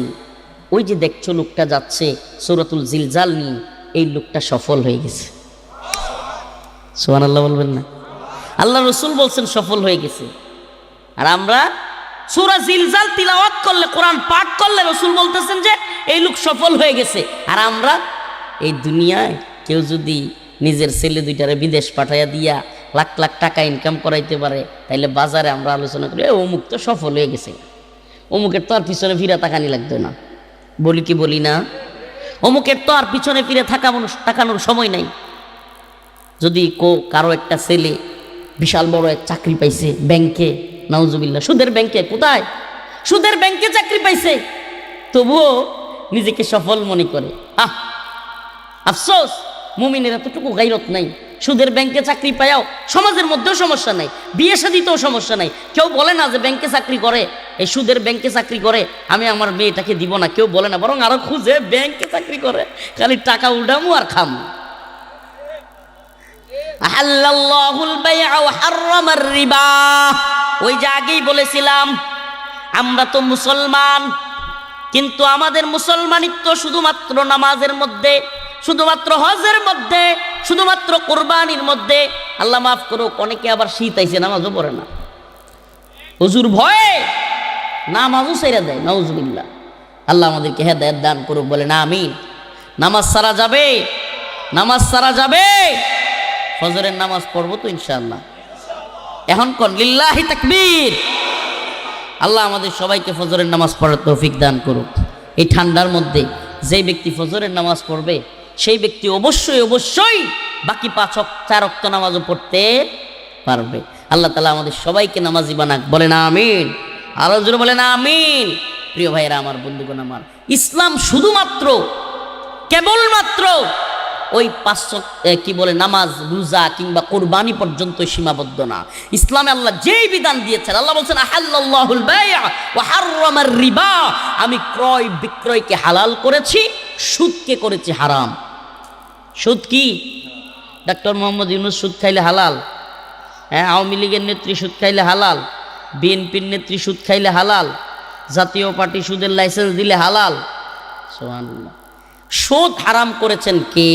ওই যে দেখছো লোকটা যাচ্ছে সূরাতুল জিলজাল নিয়ে, এই লোকটা সফল হয়ে গেছে। সুবহানাল্লাহ বলবেন না? আল্লাহ রসুল বলছেন সফল হয়ে গেছে। আর আমরা সূরা জিলজাল তিলাওয়াত করলে, কোরআন পাঠ করলে রসুল বলতেছেন যে এই লোক সফল হয়ে গেছে। আর আমরা এই দুনিয়ায় কেউ যদি নিজের ছেলে 2টারে বিদেশ পাঠাইয়া দিয়া লাখ লাখ টাকা ইনকাম করাইতে পারে, তাইলে বাজারে আমরা আলোচনা করি, অমুক তো সফল হয়ে গেছে, অমুকের তো আর পিছনে ফিরা তাকানি লাগতো না। বলি কি বলি না? অমুকের তো আর পিছনে ফিরে তাকানোর সময় নাই। যদি কারো একটা ছেলে বিশাল বড় এক চাকরি পাইছে ব্যাংকে, নাউজুবিল্লাহ, সুদের ব্যাংকে, কোথায়? সুদের ব্যাংকে চাকরি পাইছে, তবুও নিজেকে সফল মনে করে। আফসোস, মুমিনের এতটুকু গায়রত নাই। সুদের ব্যাংকে চাকরি পায়াও সমাজের মধ্যেও সমস্যা নাই, বিয়ে শাদিতেও সমস্যা নাই। কেউ বলে না যে ব্যাংকে চাকরি করে, এই সুদের ব্যাংকে চাকরি করে, আমি আমার মেয়েটাকে দিব না, কেউ বলে না, বরং আরো খুঁজে ব্যাংকে চাকরি করে, খালি টাকা উঠামু আর খামু। আহাল্লাল্লাহুল বাইআ ওয়া হাররামার রিবা, ওই যে আগেই বলেছিলাম আমরা তো মুসলমান, কিন্তু আমাদের মুসলমানিত্ব শুধুমাত্র নামাজের মধ্যে, শুধুমাত্র হজের মধ্যে, শুধুমাত্র কোরবানির মধ্যে। আল্লাহ মাফ করুক, অনেকে আবার শীত আইছে নামাজও পড়ে না, হুজুর ভয়ে নামাজও ছেড়ে দেয়, নাউজুবিল্লাহ। আল্লাহ আমাদেরকে হেদায়েত দান করুক, বলে না আমিন। নামাজ সারা যাবে, নামাজ সারা যাবে, ফজরের নামাজ পড়বো তো ইনশাআল্লাহ। এখন কোন লিল্লাহি তাকবীর। আল্লাহ আমাদের সবাইকে ফজরের নামাজ পড়ার তৌফিক দান করুক। এই ঠান্ডার মধ্যে যেই ব্যক্তি ফজরের নামাজ পড়বে সেই ব্যক্তি অবশ্যই অবশ্যই বাকি 4 ওয়াক্ত নামাজও পড়তে পারবে। আল্লাহ তাআলা আমাদের সবাইকে নামাজি বানাক, বলে না আমিন। আরো জোরে বলে না আমিন। প্রিয় ভাইরা আমার, বন্ধুগণ আমার, ইসলাম শুধুমাত্র কেবলমাত্র ওই 5 কি বলে নামাজ, রোজা কিংবা কোরবানি পর্যন্ত সীমাবদ্ধ না। ইসলামে আল্লাহ যেই বিধান দিয়েছেন, আল্লাহ বলছেন আহাল্লাল্লাহুল বাই'a ওয়া হাররামার রিবা, আমি ক্রয় বিক্রয়কে হালাল করেছি, সুদকে করেছি হারাম। সুদ কি? ডক্টর মোহাম্মদ ইউনূস সুদ খাইলে হালাল, হ্যাঁ, আওয়ামী লীগের নেত্রী সুদ খাইলে হালাল, বিএনপির নেত্রী সুদ খাইলে হালাল, জাতীয় পার্টি সুদের লাইসেন্স দিলে হালাল। সুবহানাল্লাহ। সুদ হারাম করেছেন কে?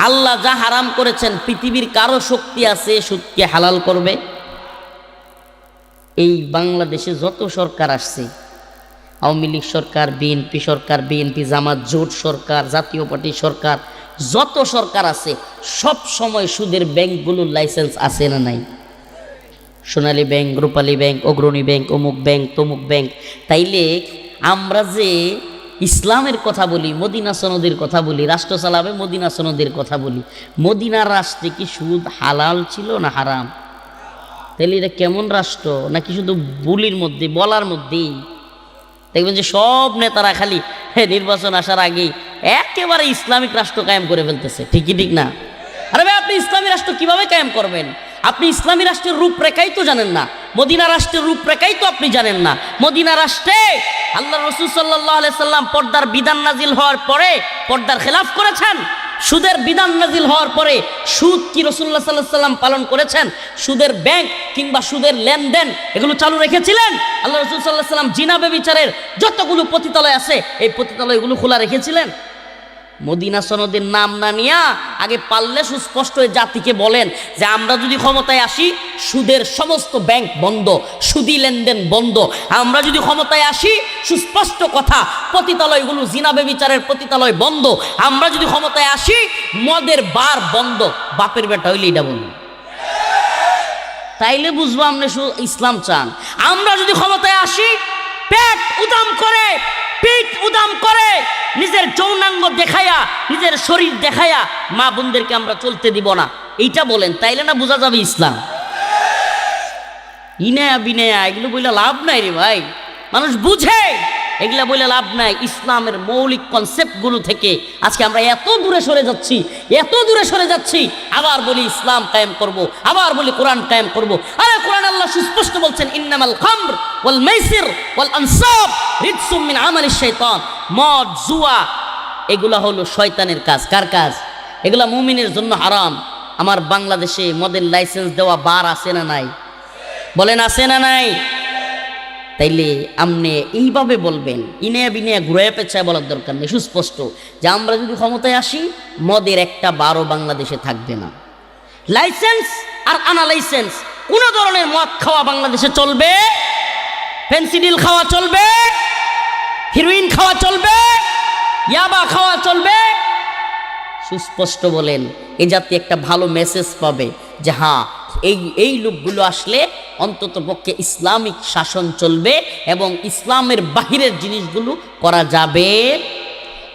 আল্লাহ। যা হারাম করেছেন পৃথিবীর কারো শক্তি আছে সুদকে হালাল করবে? এই বাংলাদেশে যত সরকার আসছে, আওয়ামী লীগ সরকার, বিএনপি সরকার, বিএনপি জামাত জোট সরকার, জাতীয় পার্টি সরকার, যত সরকার আছে সব সময় সুদের ব্যাংকগুলোর লাইসেন্স আছে না নাই? সোনালী ব্যাংক, রূপালী ব্যাংক, অগ্রণী ব্যাংক, অমুক ব্যাংক, তমুক ব্যাংক। তাইলে আমরা যে ইসলামের কথা বলি, মদিনা সনদের কথা বলি, রাষ্ট্র চালাবে মদিনা সনদের কথা বলি, মদিনা রাষ্ট্রে কি সুদ হালাল ছিল না হারাম? তাহলে এটা কেমন রাষ্ট্র? নাকি শুধু বুলির মধ্যে, বলার মধ্যেই? দেখবেন যে সব নেতারা খালি নির্বাচন আসার আগেই একেবারে ইসলামিক রাষ্ট্র কায়েম করে ফেলতেছে। ঠিকই ঠিক না? আরে ভাই, আপনি ইসলামী রাষ্ট্র কিভাবে কায়েম করবেন? আপনি ইসলামী রাষ্ট্রের রূপরেখাই তো জানেন না, মদিনা রাষ্ট্রের রূপরেখাই তো আপনি জানেন না। মদিনা রাষ্ট্রে আল্লাহ রাসূল সাল্লাল্লাহু আলাইহি সাল্লাম পর্দার বিধান নাজিল হওয়ার পরে পর্দার খেলাফ করেছেন। সুদের বিধান নাজিল হওয়ার পরে সুদ কি রাসূলুল্লাহ সাল্লাল্লাহু আলাইহি সাল্লাম পালন করেছেন? সুদের ব্যাংক কিংবা সুদের লেনদেন এগুলো চালু রেখেছিলেন? আল্লাহ রাসূল সাল্লাল্লাহু আলাইহি সাল্লাম জিনা ব্যভিচারের যতগুলো পতিতালয় আছে এই পতিতালয়গুলো খোলা রেখেছিলেন? মদিনা সনদের নাম না নিয়া আগে পারলে সুস্পষ্ট জাতিকে বলেন যে আমরা যদি ক্ষমতায় আসি সুদের সমস্ত ব্যাংক বন্ধ, সুদি লেনদেন বন্ধ। আমরা যদি ক্ষমতায় আসি, সুস্পষ্ট কথা, পতিতালয়গুলো, জিনা ব্যভিচারের পতিতালয় বন্ধ। আমরা যদি ক্ষমতায় আসি, মদের বার বন্ধ। বাপের বেটা হইলে এটা বন্ধ। তাইলে বুঝবো আপনি ইসলাম চান। আমরা যদি ক্ষমতায় আসি, পেট উদাম করে, পিঠ উদাম করে, নিজের যৌনাঙ্গ দেখায়া, নিজের শরীর দেখায়া মা বোনদেরকে আমরা চলতে দিব না, এইটা বলেন, তাইলে না বোঝা যাবে ইসলাম। ইনায়া বিনায়া এগুলো বইলে লাভ নাই রে ভাই, মানুষ বুঝে, এগুলা বইলে লাভ নাই। ইসলামের মৌলিক কনসেপ্টগুলো থেকে আজকে আমরা এত দূরে সরে যাচ্ছি, এত দূরে সরে যাচ্ছি। আবার বলি ইসলাম কায়েম করব, আবার বলি কোরআন কায়েম করব। আরে কোরআন আল্লাহ সুস্পষ্ট বলছেন ইন্নামাল খামর ওয়াল মাইসির ওয়াল আনসাব রিজসুম মিন আমালিশ শাইতান। মদ, জুয়া এগুলা হলো শয়তানের কাজ। কার কাজ? এগুলা মুমিনের জন্য হারাম। আমার বাংলাদেশে মদের লাইসেন্স দেওয়া বার আছে না নাই? বলেন আছে না নাই? তাইলে আপনি এইভাবে বলবেন, ইনিয়া বিনিয়া ঘুরে পেঁচায় বলার দরকার নেই। সুস্পষ্ট যে আমরা যদি ক্ষমতায় আসি, মদের একটা বারও বাংলাদেশে থাকবে না। লাইসেন্স আর আনা লাইসেন্স, কোন ধরনের মদ খাওয়া বাংলাদেশে চলবে? ফেন্সিডিল খাওয়া চলবে, হিরোইন খাওয়া চলবে, ইয়াবা খাওয়া চলবে? সুস্পষ্ট বলেন, এ জাতি একটা ভালো মেসেজ পাবে যে হ্যাঁ, এই লোকগুলো আসলে অন্তত পক্ষে ইসলামিক শাসন চলবে এবং ইসলামের বাহিরের জিনিসগুলো করা যাবে।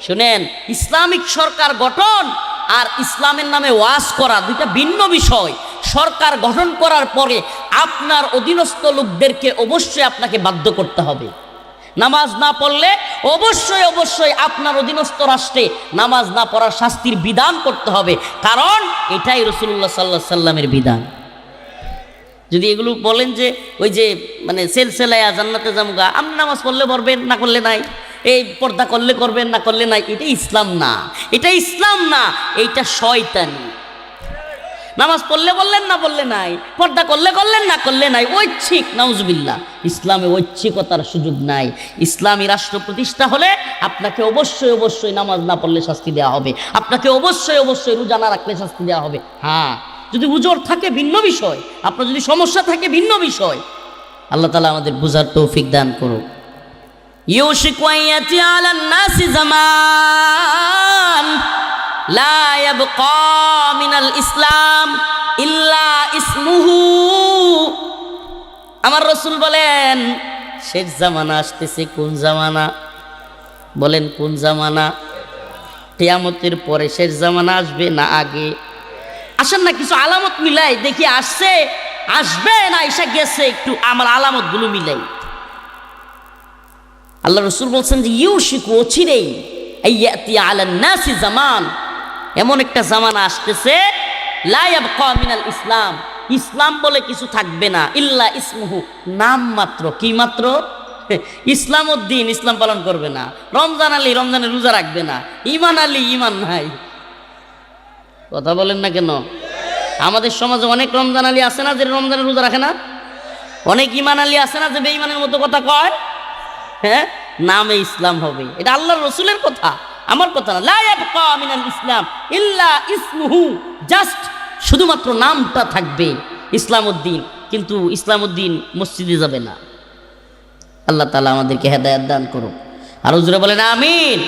শুনেন, ইসলামিক সরকার গঠন আর ইসলামের নামে ওয়াজ করা দুইটা ভিন্ন বিষয়। সরকার গঠন করার পরে আপনার অধীনস্থ লোকদেরকে অবশ্যই আপনাকে বাধ্য করতে হবে। নামাজ না পড়লে অবশ্যই অবশ্যই আপনার অধীনস্থ রাষ্ট্রে নামাজ না পড়ার শাস্তির বিধান করতে হবে, কারণ এটাই রাসূলুল্লাহ সাল্লাল্লাহু আলাইহি সাল্লামের বিধান। যদি এগুলো বলেন যে ওই যে মানে সেলসেলায়া জান্নাতে জামগা, আপনি নামাজ পড়লে পড়বেন, না করলে নাই, এই পর্দা করলে করবেন, না করলে নাই, এটা ইসলাম না, এটা ইসলাম না, এইটা শয়তানি। নামাজ পড়লে বললেন, না পড়লে নাই, পর্দা করলে করলেন, না করলে নাই, ঐচ্ছিক। নাউজুবিল্লাহ, ইসলামে ঐচ্ছিকতার সুযোগ নাই। ইসলামী রাষ্ট্র প্রতিষ্ঠা হলে আপনাকে অবশ্যই অবশ্যই নামাজ না পড়লে শাস্তি দেওয়া হবে, আপনাকে অবশ্যই অবশ্যই রোজা না রাখলে শাস্তি দেওয়া হবে। হ্যাঁ, যদি উজর থাকে ভিন্ন বিষয়, আপনার যদি সমস্যা থাকে ভিন্ন বিষয়। আল্লাহ তাআলা আমাদের বুঝার তৌফিক দান করুক। ইউশিকু আইয়াতি আলান নাসি জামান লা ইয়াবকা মিনাল ইসলাম ইল্লা ইসমুহু। আমার রাসূল বলেন, শেষ জামানা আসতেছে। কোন জামানা বলেন? কোন জামানা? কিয়ামতের পরে শেষ জামানা আসবে না আগে? আসেন না কিছু আলামত মিলাই দেখি, আসছে, আসবে না এসে গেছে, একটু আমার আলামতগুলো মিলাই। আল্লাহ রাসূল বলছেন যে ইউশিকু, অচিরেই, আইয়াতি আলান নাসি জামান, এমন একটা জামানা আসতেছে, লা ইয়াবকা মিনাল ইসলাম, ইসলাম বলে কিছু থাকবে না, ইল্লা ইসমুহু, নাম মাত্র। কি মাত্র? ইসলাম উদ্দিন, ইসলাম পালন করবে না। রমজান আলী, রমজানে রোজা রাখবে না। ঈমান আলী, ঈমান নাই। কথা বলেন না কেন? আমাদের সমাজে অনেক রমজান আলী আছে না যে রমজানে রোজা রাখে না? অনেক ঈমান আলী আছে না যে বেঈমানের মতো কথা কয়? হ্যাঁ, নামে ইসলাম হবে। এটা আল্লাহর রাসূলের কথা, আমার কথা না। লা ইয়াবকা মিনাল ইসলাম ইল্লা ইসমুহু, জাস্ট শুধুমাত্র নামটা থাকবে ইসলাম উদ্দিন, কিন্তু ইসলাম উদ্দিন মসজিদে যাবে না। আল্লাহ তাআলা আমাদেরকে হেদায়েত দান করুক। আর জোরে বলেন আমিন।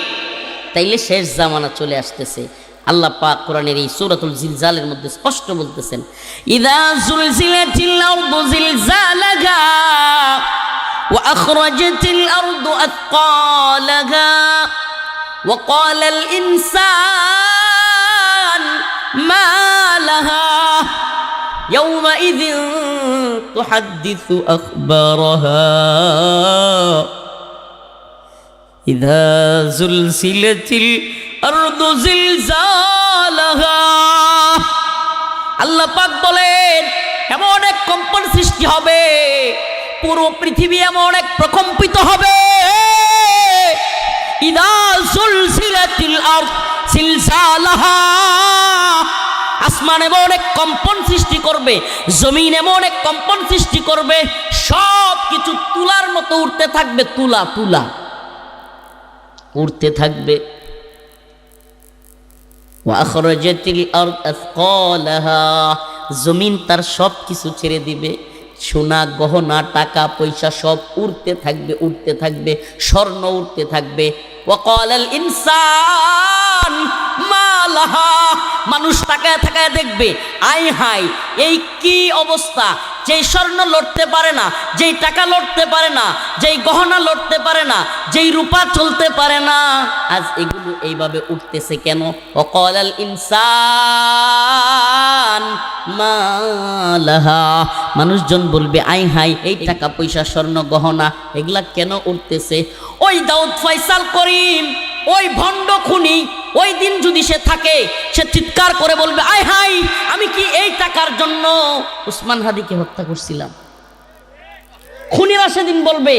তাইলে শেষ জামানা চলে আসতেছে। আল্লাহ পাক কোরআনের এই সূরাতুল জিলজালের মধ্যে স্পষ্ট বলতেছেন, ইযা যুলজিলাতিল আরদু জিলজালাহা ওয়া আখরাজাতিল আরদু আথকালাহা ওয়া ক্বালাল ইনসান মা লাহা ইয়াওমাইযিন তুহাদ্দিসু আখবারাহা ইযা যুলজিলাতিল আরদু জিলজালাহা। আল্লাহ পাক বলেন, এমন এক কম্পন সৃষ্টি হবে, পুরো পৃথিবী এমন এক প্রকম্পিত হবে। ইযা যুলজিলাতিল আরদ জিলজালাহা, আসমান এমন এক কম্পন সৃষ্টি করবে, জমিন এমন এক কম্পন সৃষ্টি করবে, সব কিছু তুলার মতো উঠতে থাকবে। তুলা তুলা উঠতে থাকবে। ওয়া আখরাজাতিল আরদ আথকালাহা, জমিন তার সব কিছু ছেড়ে দিবে, সোনা গহনা টাকা পয়সা সব উড়তে থাকবে, উড়তে থাকবে, স্বর্ণ উড়তে থাকবে। ওয়া ক্বালাল ইনসান মা লাহা, মানুষ তাকায় তাকায় দেখবে, আয় হায় এই কি অবস্থা, যেই স্বর্ণ লড়তে পারে না, যেই টাকা লড়তে পারে না, যেই গহনা লড়তে পারে না, যেই রূপা চলতে পারে না, আজ এগুলো এইভাবে উঠতেছে কেন? ওয়া ক্বালাল ইনসান মা লাহা, মানুষজন বলবে, আয় হায় এই টাকা পয়সা স্বর্ণ গহনা এগুলা কেন উঠতেছে? ওই দাউদ ফয়সাল করিম, ওই ভণ্ড খুনি, ওই দিন যদি সে থাকে, সে চিৎকার করে বলবে, আয় হায় আমি কি এই টাকার জন্য উসমান হাদিকে হত্যা করছিলাম? খুনিরা সেদিন বলবে,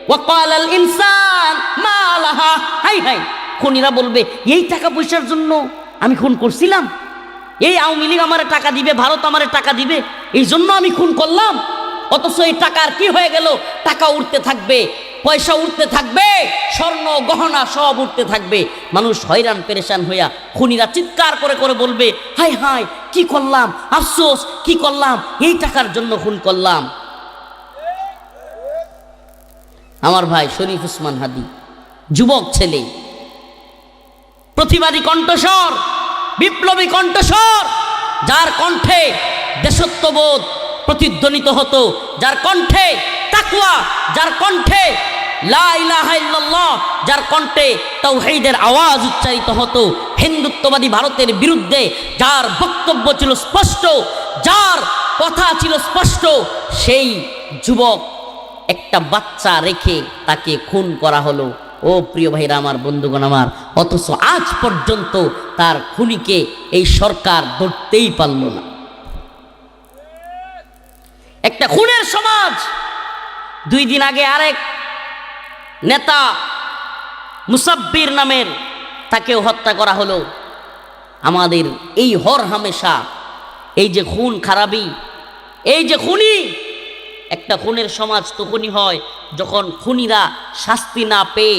ওয়া ক্বালাল ইনসান মা লাহা, হায় হায়, খুনিরা বলবে এই টাকা পয়সার জন্য আমি খুন করছিলাম, এই আওয়ামী লীগ আমারে টাকা দিবে, ভারত আমারে টাকা দিবে, এই জন্য আমি খুন করলাম। অথচ এই টাকার কি হয়ে গেল? টাকা উঠতে থাকবে, পয়সা উঠতে থাকবে, স্বর্ণ গহনা সব উঠতে থাকবে। মানুষ হয়রান পেরেশান হইয়া, খুনিরা চিৎকার করে করে বলবে, হায় হায় কি করলাম, আফসোস কি করলাম, এই টাকার জন্য খুন করলাম। আমার ভাই শরীফ উসমান হাদি, যুবক ছেলে, প্রতিবাদী কণ্ঠস্বর, বিপ্লবী কণ্ঠস্বর, যার কণ্ঠে দেশত্ববোধ প্রতিধ্বনিত হতো, যার কণ্ঠে তাকওয়া, যার কণ্ঠে লা ইলাহা ইল্লাল্লাহ, যার কণ্ঠে তাওহীদের আওয়াজ উচ্চারিত হতো, হিন্দুত্ববাদী ভারতের বিরুদ্ধে যার বক্তব্য ছিল স্পষ্ট, যার কথা ছিল স্পষ্ট, সেই যুবক একটা বাচ্চা রেখে তাকে খুন করা হলো। ও প্রিয় ভাইরা আমার, বন্ধুগণ আমার, অথচ আজ পর্যন্ত তার খুনিকে এই সরকার ধরতেই পারল না। একটা খুনের সমাজ। 2 দিন আগে আরেক নেতা মুসাব্বির নামের, তাকেও হত্যা করা হলো। আমাদের এই হর হামেশা এই যে খুন খারাপি, এই যে খুনি, একটা খুনের সমাজ তখনই হয় যখন খুনিরা শাস্তি না পেয়ে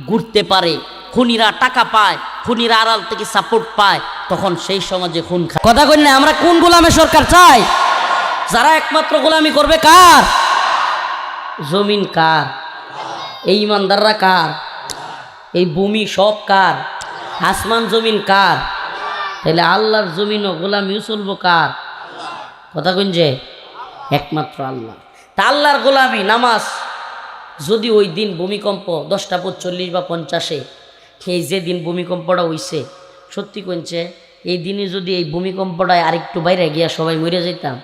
ঘুরতে পারে, খুনিরা টাকা পায়, খুনিরা আড়াল থেকে সাপোর্ট পায়, তখন সেই সমাজে খুন খায়। কথা কই না? আমরা কোন গোলামের সরকার চাই? যারা একমাত্র গোলামি করবে কার? জমিন কার? এই ইমানদাররা কার? এই ভূমি সব কার? আসমান জমিন কার? তাহলে আল্লাহর জমিন ও গোলামিও চলবো কার? কথা কইন যে একমাত্র আল্লাহ। তা আল্লাহর গোলামি নামাজ যদি ওই দিন ভূমিকম্প 10:45 বা 50-এ, সেই যেদিন ভূমিকম্পটা হইছে, সত্যি কইছে এই দিনে যদি এই ভূমিকম্পটায় আরেকটু বাইরে গিয়া সবাই মরে যেতাম,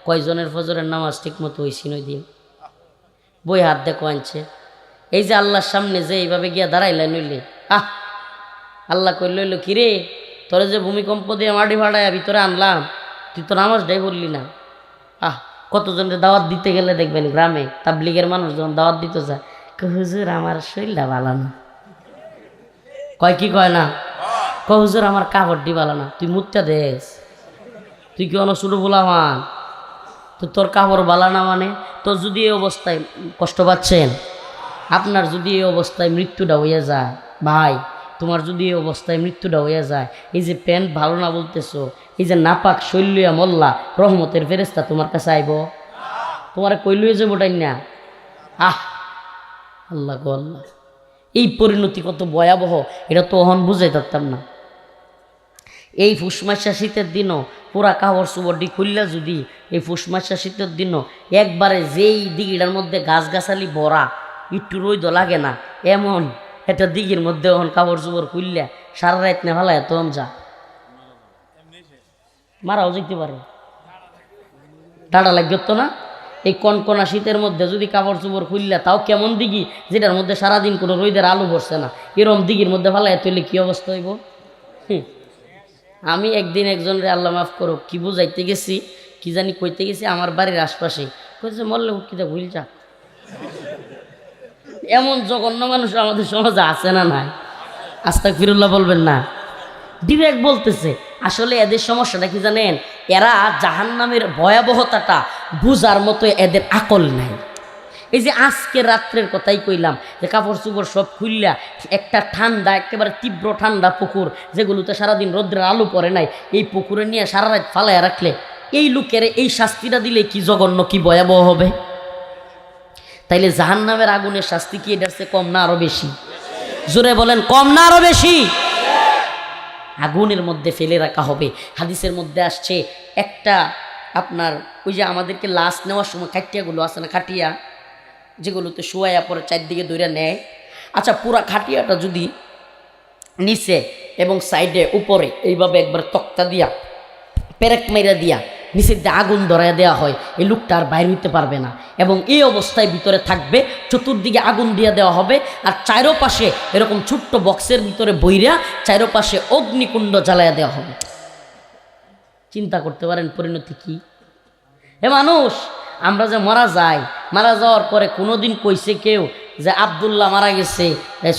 কয়জনের ফজরের নামাজ ঠিক মতো হয়েছিল ওই দিন? বই হাত দেখো আনছে। এই যে আল্লাহর সামনে যে এইভাবে গিয়া দাঁড়াইলে নইলে আল্লাহ কই লইল, কিরে তোরে যে ভূমিকম্প দিয়ে মাটি ফাটায় ভিতরে আনলাম, তুই তো নামাজটাই বললি না। কতজনের দাওয়াত দিতে গেলে দেখবেন গ্রামে তাবলিগের মানুষ যখন দাওয়াত দিতে যায়, হুজুর আমার শরীরটা ভালো না। কয় কি কয় না? হুজুর আমার কাপড়টি ভালো না। তুই মুত্তা দেশ, তুই কি অন শুরু বলামান? তো তোর কাপড় ভালো না মানে? তোর যদি এই অবস্থায় কষ্ট পাচ্ছেন, আপনার যদি এই অবস্থায় মৃত্যুটা হইয়া যায়, ভাই তোমার যদি এই অবস্থায় মৃত্যুটা হইয়া যায়, এই যে প্যান্ট ভালো না বলতেছো, এই যে নাপাক শৈলিয়া মোল্লা, রহমতের ফেরেস্তা তোমার কাছে আইব? তোমার কইলুয়ে যাবো টাই না? আল্লাহ গো আল্লাহ, এই পরিণতি কত ভয়াবহ, এটা তো অহন বুঝাই পারতাম না। এই ফুসমাসা শীতের দিনও পুরা কাপড় চুপড়ি খুললা যদি এই ফুসমাসা শীতের দিনও একবারে যেই দিঘিটার মধ্যে গাছগাছালি ভরা, একটু রোদ লাগে না, এমন একটা দিঘির মধ্যে ওখান কাপড় চুপড় খুললা সারা রাত না ভালো এত যা মারাও যেতে পারে, ডাটা লাগবে তো না? এই কনকনা শীতের মধ্যে যদি কাপড় চুপড় খুললা, তাও কেমন দিঘি যেটার মধ্যে সারাদিন কোনো রোদের আলো পড়ছে না, এরম দিঘির মধ্যে ভালো এত হইলে কী অবস্থা হইব? আমি একদিন একজনের, আল্লাহ মাফ করো, কি বুঝাইতে গেছি, কি জানি কইতে গেছি আমার বাড়ির আশপাশে, কইছে মরলে কিটা ভুল যা। এমন জঘন্য মানুষ আমাদের সমাজে আছে না নাই? আস্তাগফিরুল্লাহ বলবেন না? ডিরেক্ট বলতেছে। আসলে এদের সমস্যাটা কি জানেন? এরা জাহান্নামের ভয়াবহতাটা বুঝার মতো এদের আকল নাই। এই যে আজকে রাত্রের কথাই কইলাম, যে কাপড় চুপড় সব খুললা একটা ঠান্ডা, একেবারে তীব্র ঠান্ডা পুকুর, যেগুলোতে সারাদিন রৌদ্রের আলো পড়ে নাই, এই পুকুরে নিয়ে সারা রাত ফালাইয়া রাখলে এই লোকের এই শাস্তিটা দিলে কি জঘন্য, কি ভয়াবহ হবে? তাইলে জাহান্নামের আগুনের শাস্তি কি এটার চেয়ে কম না আরো বেশি? জোরে বলেন, কম না আরো বেশি? আগুনের মধ্যে ফেলে রাখা হবে। হাদিসের মধ্যে আসছে, একটা আপনার ওই যে আমাদেরকে লাশ নেওয়ার সময় খাটিয়াগুলো আছে না, খাটিয়া যেগুলোতে শোয়াইয়া পরে চারদিকে দৌড়া নেয়, আচ্ছা পুরা খাটিয়াটা যদি নিচে এবং সাইডে উপরে এইভাবে একবার তক্তা দিয়া পেরেক মেরা দিয়া নিচের দিয়ে আগুন ধরাইয়া দেওয়া হয়, এই লোকটা আর বাইরে হইতে পারবে না এবং এই অবস্থায় ভিতরে থাকবে। চতুর্দিকে আগুন দিয়ে দেওয়া হবে আর চারোপাশে এরকম ছোট্ট বক্সের ভিতরে বইরা চারোপাশে অগ্নিকুণ্ড জ্বালাইয়া দেওয়া হবে। চিন্তা করতে পারেন পরিণতি কি? হে মানুষ, আমরা যে মারা যাই, মারা যাওয়ার পরে কোনোদিন কইছে কেউ যে আব্দুল্লাহ মারা গেছে,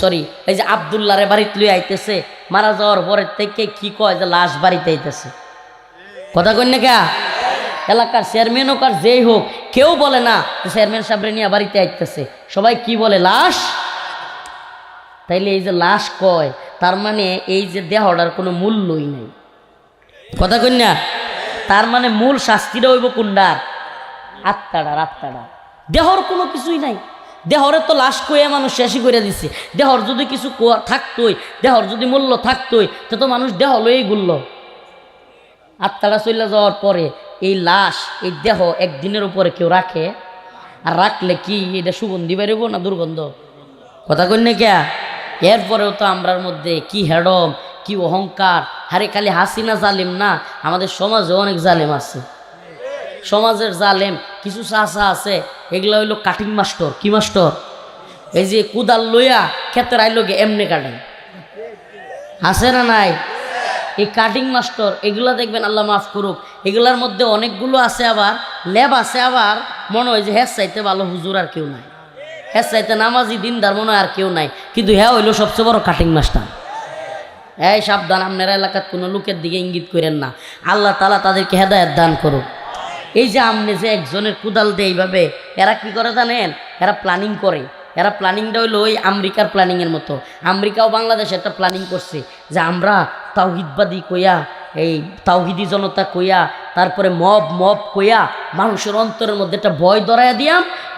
সরি এই যে আব্দুল্লাহরে বাড়িতে লই আইতেছে, মারা যাওয়ার পরের থেকে কি কয় যে লাশ বাড়িতে আইতেছে? কথা কই না কে? এলাকার চেয়ারম্যান হোক আর যেই হোক, কেউ বলে না যে চেয়ারম্যান সাহেবরে নিয়ে বাড়িতে আইতেছে, সবাই কি বলে? লাশ। তাইলে এই যে লাশ কয়, তার মানে এই যে দেহটার কোনো মূল্যই নাই। কথা কই না? তার মানে মূল শাস্তিটা হইব কোনটার? আত্মাটার। আত্মাটা, দেহর কোনো কিছুই নাই। দেহরে তো লাশ কয়ে মানুষ শেষই করে দিছে। দেহর যদি কিছু থাকতোই, দেহর যদি মূল্য থাকতোই, তো মানুষ দেহ লয়েই গুলল। আত্মাটা চলে যাওয়ার পরে এই লাশ, এই দেহ একদিনের উপরে কেউ রাখে? আর রাখলে কি এটা সুগন্ধি বেরোবো না দুর্গন্ধ? কথা কই না কে? এরপরেও তো আমরার মধ্যে কি হেডম, কি অহংকার। হারে খালি হাসিনা জালিম না, আমাদের সমাজে অনেক জালেম আছে। সমাজের জালেম কিছু চাচা আছে, এগুলা হইলো কাটিং মাস্টার। কি মাস্টার? এই যে কুদাল লইয়া ক্ষেতের আইলোকে এমনি কাটেন, আছে না নাই? এই কাটিং মাস্টার এগুলা দেখবেন, আল্লাহ মাফ করুক, এগুলার মধ্যে অনেকগুলো আছে আবার ল্যাব আছে, আবার মনে হয় যে হ্যাঁ চাইতে ভালো হুজুর আর কেউ নাই, হ্যাঁ চাইতে নামাজি দিনদার মনে হয় আর কেউ নাই, কিন্তু হ্যাঁ হইলো সবচেয়ে বড় কাটিং মাস্টার। এই সাবধান, আপনার এলাকার কোনো লোকের দিকে ইঙ্গিত করেন না। আল্লাহ তাআলা তাদেরকে হেদায়েত দান করুক। এই যে আপনি যে একজনের কুদাল দিয়ে এইভাবে, এরা কি করে জানেন? এরা প্ল্যানিং করে। এরা প্ল্যানিংটা হইলো ওই আমেরিকার প্ল্যানিংয়ের মতো। আমেরিকাও বাংলাদেশে একটা প্ল্যানিং করছে যে আমরা তাওহিদবাদী কইয়া, এই তাওহিদি জনতা কইয়া, তারপরে মব কইয়া মানুষের অন্তরের মধ্যে একটা ভয়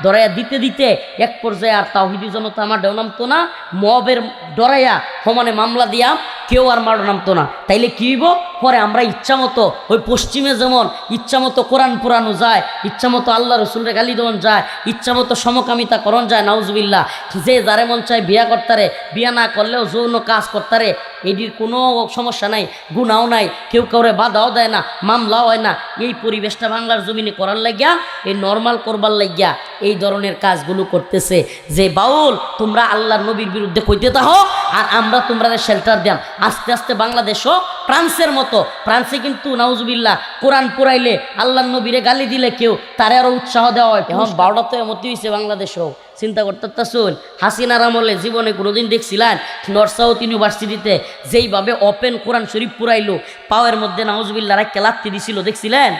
ধরাইয়া দিতে দিতে এক পর্যায়ে আর তাওহিদি জনতা আমার ডেও নামতো না, মবের ডরাইয়া সমানে মামলা দিয়া কেউ আর মারো নামতো না। তাইলে কী হইব? পরে আমরা ইচ্ছা মতো ওই পশ্চিমে যেমন ইচ্ছা মতো কোরআন পুরানো যায়, ইচ্ছা মতো আল্লাহ রসুলরে গালি দেওয়ান যায়, ইচ্ছা মতো সমকামিতা করণ যায়, নাউজুবিল্লাহ। যে যারে মন চায় বিয়া করতারে, বিয়া না করলেও যৌন কাজ করতারে, এটির কোনো সমস্যা নাই, গুনাও নাই, কেউ কাউরে বাধাও দেয় না, মামলাও হয় না। এই পরিবেশটা বাংলার জমিনে করার লাগিয়া, এই নর্মাল করবার লাগিয়া এই ধরনের কাজগুলো করতেছে। যে বাউল তোমরা আল্লাহর নবীর বিরুদ্ধে কইতে তাহো আর আমরা তোমরা শেল্টার দিয়াম। আস্তে আস্তে বাংলাদেশও ফ্রান্সের মতো, ফ্রান্সে কিন্তু নাউজুবিল্লাহ কোরআন পুরাইলে আল্লাহর নবীরে গালি দিলে কেউ তারে আরও উৎসাহ দেওয়া হয়। এখন 12টা তো এমতি হয়েছে বাংলাদেশও। চিন্তা করতে শুন, হাসিনার আমলে জীবনে কোনোদিন দেখছিলেন নর্থ সাউথ ইউনিভার্সিটিতে যেইভাবে ওপেন কোরআন শরীফ পুরাইলো, পাওয়ের মধ্যে নাউজুবিল্লাহ রাখকে লাত্তি দিছিল, দেখছিলেন?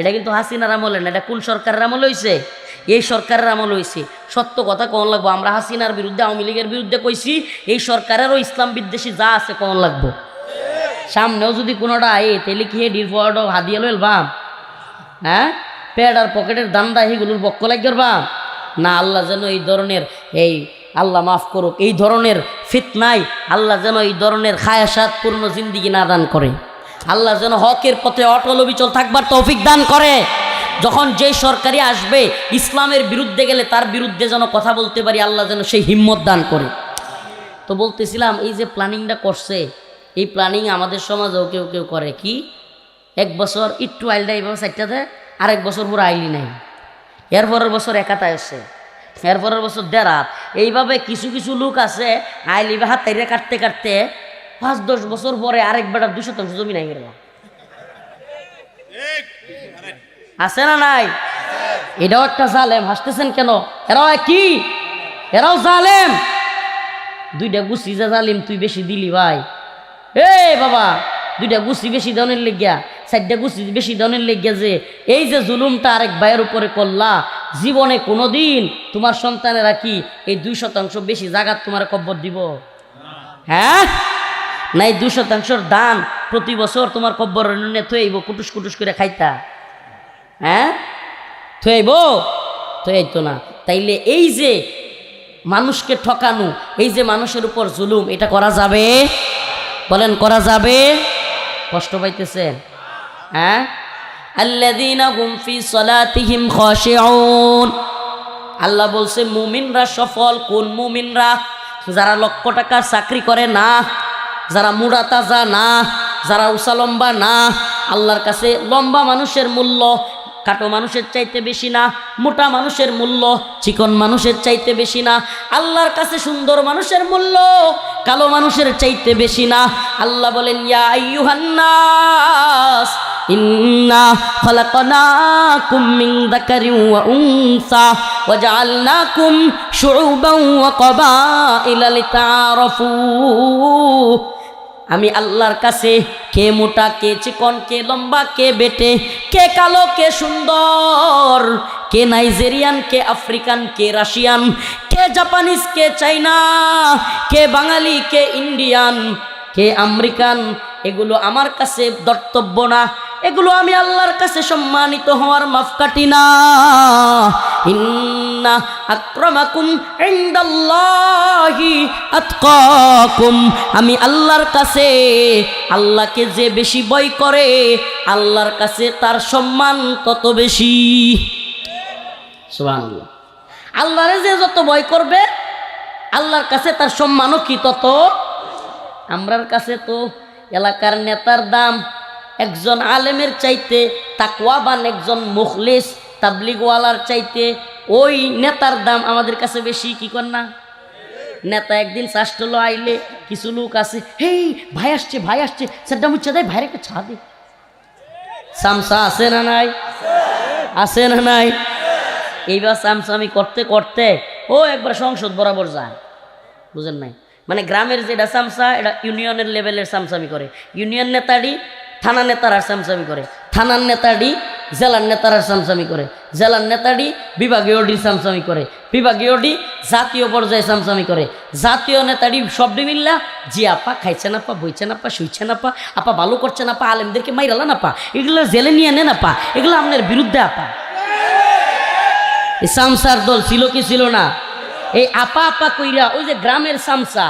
এটা কিন্তু হাসিনার আমলে না, এটা কোন সরকারের আমল হয়েছে? এই সরকারের আমল হয়েছে। সত্য কথা কন লাগবো, আমরা হাসিনার বিরুদ্ধে, আওয়ামী লীগের বিরুদ্ধে কইছি, এই সরকারেরও ইসলাম বিদ্বেষী যা আছে কন লাগবো। সামনেও যদি কোনোটা তাইলে কি হে ডির ফোয়ার্ড হাদিয়া লইল বাম, হ্যাঁ প্যাড আর পকেটের দান্দা এগুলোর বক্ক লাগবে বাম না। আল্লাহ যেন এই ধরনের, এই আল্লাহ মাফ করুক, এই ধরনের ফিতনায় আল্লাহ যেন এই ধরনের খায়াসাত পূর্ণ জিন্দিগি না দান করে। আল্লাহ যেন হকের পথে অটল অবিচল থাকবার তৌফিক দান করে। যখন যে সরকারি আসবে ইসলামের বিরুদ্ধে গেলে তার বিরুদ্ধে যেন কথা বলতে পারি, আল্লাহ যেন সেই হিম্মত দান করে। তো বলতেছিলাম, এই যে প্ল্যানিংটা করছে, এই প্ল্যানিং আমাদের সমাজেও কেউ কেউ করে কি, এক বছর একটু আইলটা এইভাবে চারটাতে, আরেক বছর পুরো আইলি নাই, এরপরের বছর একাতায় আসছে, এরপরের বছর দেড়াত। এইভাবে কিছু কিছু লোক আছে আইলিবে হাত তাইরে কাটতে কাটতে 5-10 বছর পরে আরেক বেটার 200 জমি নাই গেল। আছে না নাই? এটাও একটা জালেম। হাসতেছেন কেন? এরাও কি? এরাও জালেম। 2টা গুছি যা জালিম তুই বেশি দিলি ভাই। বাবা 2টা গুছি বেশি দানের লেগিয়া, 4টা গুছি বেশি দানের লেগিয়া যে এই যে জুলুমটা আরেক ভাইয়ের উপরে করলা, জীবনে কোনোদিন তোমার সন্তানেরা কি এই 2% বেশি জায়গা তোমার কব্বর দিব? হ্যাঁ নাই, 2% দান প্রতি বছর তোমার কব্বর থইব, কুটুস কুটুস করে খাইতা? হ্যাঁ থইব? থইতো না। তাইলে এই যে মানুষকে ঠকানো, এই যে মানুষের উপর জুলুম, এটা করা যাবে? বলেন করা যাবে? কষ্ট পাইতেছেন? হ্যাঁ, আল্লাযীনা হুম ফি সালাতিহিম খাশিউন। আল্লাহ বলছে মুমিনরা সফল। কোন মুমিনরা? যারা লক্ষ টাকার চাকরি করে না, যারা মুড়া তাজা না, যারা উঁচা লম্বা না। আল্লাহর কাছে লম্বা মানুষের মূল্য খাটো মানুষের চাইতে বেশি না, মোটা মানুষের মূল্য চিকন মানুষের চাইতে বেশি না। আল্লাহর কাছে সুন্দর মানুষের মূল্য কালো মানুষের চাইতে বেশি না। আল্লাহ বলেন, ইয়া আইয়ুহান নাস ইন্না খালাকনাকুম মিন যাকারিন ওয়া উনসা ওয়া জাআলনাকুম শুউবান ওয়া ক্বাবাইলা লিতাআরাফু। আমি আল্লাহর কাছে কে মোটা, কে চিকন, কে লম্বা, কে বেটে, কে কালো, কে সুন্দর, কে নাইজেরিয়ান, কে আফ্রিকান, কে রাশিয়ান, কে জাপানিজ, কে চাইনা, কে বাঙালি, কে ইন্ডিয়ান, কে আমেরিকান, এগুলো আমার কাছে দর্তব্য না। এগুলো আমি আল্লাহর কাছে সম্মানিত হওয়ার মাপকাঠি না। ইন্না আক্রামাকুম ইনদাল্লাহি আতকাকুম। আমি আল্লাহর কাছে, আল্লাহকে যে বেশি ভয় করে আল্লাহর কাছে তার সম্মান তত বেশি। সুবহানাল্লাহ। আল্লাহরে যে যত ভয় করবে আল্লাহর কাছে তার সম্মানও কি তত। আমরার কাছে তো এলাকার নেতার দাম একজন আলেমের চাইতে, তাকওয়াবান একজন মুখলিস তাবলিগওয়ালার চাইতে ওই নেতার দাম আমাদের কাছে বেশি। কি কর না? নেতা একদিন চাষটলো আইলে কিছু লোক আছে, হেই ভাই আসছে, ভাই আসছে, সেটা মুচ্ছে দেয়, ভাইয়ের একটা ছা দে। সামসা আছে না নাই? আছে না নাই? এইবার সামসামি করতে করতে ও একবার সংসদ বরাবর যায়, বুঝেন নাই? মানে গ্রামের যেটা চামচা এটা ইউনিয়নের লেভেলের চামচামি করে, ইউনিয়ন নেতাডি থানা নেতারা চামচামি করে, থানার নেতাডি জেলার নেতারা চামচামি করে, জেলার নেতাডি বিভাগীয় ডি চামচামি করে, বিভাগীয় ডি জাতীয় পর্যায়ে চামচামি করে, জাতীয় নেতাডি সব মিল্লা জি আপা খাইছে না পা, বইছে না পা, শুইছে না পা, আপা ভালো করছে না পা, আলেমদেরকে মাইরালা না পা, এগুলো জেলে নিয়ে নেন আপা, এগুলো আপনার বিরুদ্ধে আপা। এই চামচার দল ছিল কি ছিল না? এই আপা আপা কইরা ওই যে গ্রামের চামচা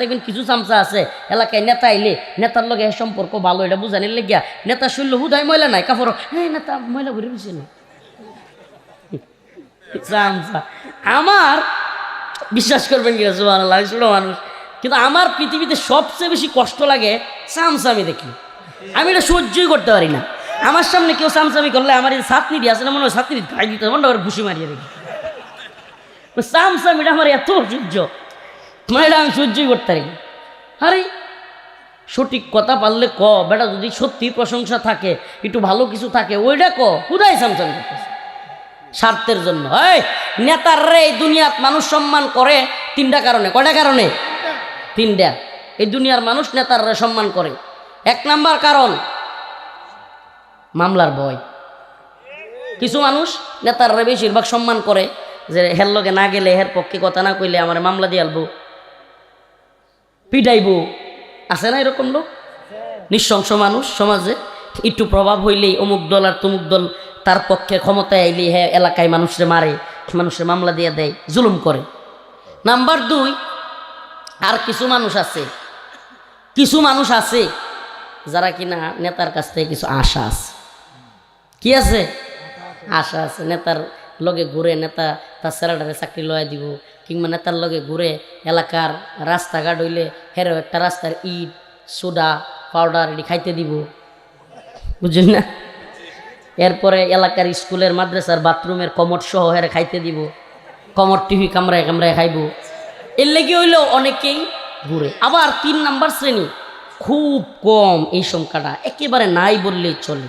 দেখবেন কিছু চামচা আছে এলাকায় নেতা আইলে নেতার লগে সম্পর্ক ভালো, এটা বুঝানির লেগিয়া নেতা শুনলো হুদায় ময়লা নাই কাপড়, হ্যাঁ নেতা ময়লা ঘুরে বুঝছে না চামচা। আমার বিশ্বাস করবেন কিনা সুবহানাল্লাহ, ছোট মানুষ কিন্তু আমার পৃথিবীতে সবচেয়ে বেশি কষ্ট লাগে চামচামি দেখি, আমি এটা সহ্যই করতে পারি না। আমার সামনে কেউ চামচামি করলে আমার এই ছাত্রী দিয়ে আসে না, মনে হয় ছাত্রী গাই দিতে মনে হয় ঘুষি মারিয়ে দেখি। চামচামিটা আমার এত অসহ্য, মানে এটা আমি সহ্যই করতে পারি না। আরে সঠিক কথা পারলে ক বেটা, যদি সত্যি প্রশংসা থাকে একটু ভালো কিছু থাকে ওইটা ক, হুদাই চামচামি করতেছে স্বার্থের জন্য। এই নেতার রে এই দুনিয়াত মানুষ সম্মান করে তিনটা কারণে। কয়টা কারণে? তিনটা। এই দুনিয়ার মানুষ নেতাররা সম্মান করে। এক নাম্বার কারণ মামলার ভয়। কিছু মানুষ নেতাররা বেশিরভাগ সম্মান করে যে হের লগে না গেলে, হের পক্ষে কথা না কইলে আমার মামলা দিয়ে আলবো, পিটাইবো। আছে না এরকম লোক? নৃশংস মানুষ সমাজে একটু প্রভাব হইলেই অমুক দল আর তমুক দল তার পক্ষে ক্ষমতায় আইলে হ্যাঁ এলাকায় মানুষরে মারে, মানুষের মামলা দিয়ে দেয়, জুলুম করে। নাম্বার দুই, আর কিছু মানুষ আছে যারা কিনা নেতার কাছ থেকে কিছু আশা আছে। কি আছে? আশা আছে। নেতার লগে ঘুরে, নেতা তার ছেলেটারে চাকরি লয়া দিব, কিংবা নেতার লগে ঘুরে এলাকার রাস্তাঘাট হইলে হেরো একটা রাস্তার ইট সোডা পাউডার এটি খাইতে দিব, বুঝলেন না? এরপরে এলাকার স্কুলের মাদ্রাসার বাথরুমের কমট সহ হেরে খাইতে দিব, কমট টিভি কামড়ায় কামড়ায় খাইব। এর লেগে হইলেও অনেকেই ঘুরে। আবার 3 নাম্বার শ্রেণী, খুব কম, এই সংখ্যাটা একেবারে নাই বললেই চলে,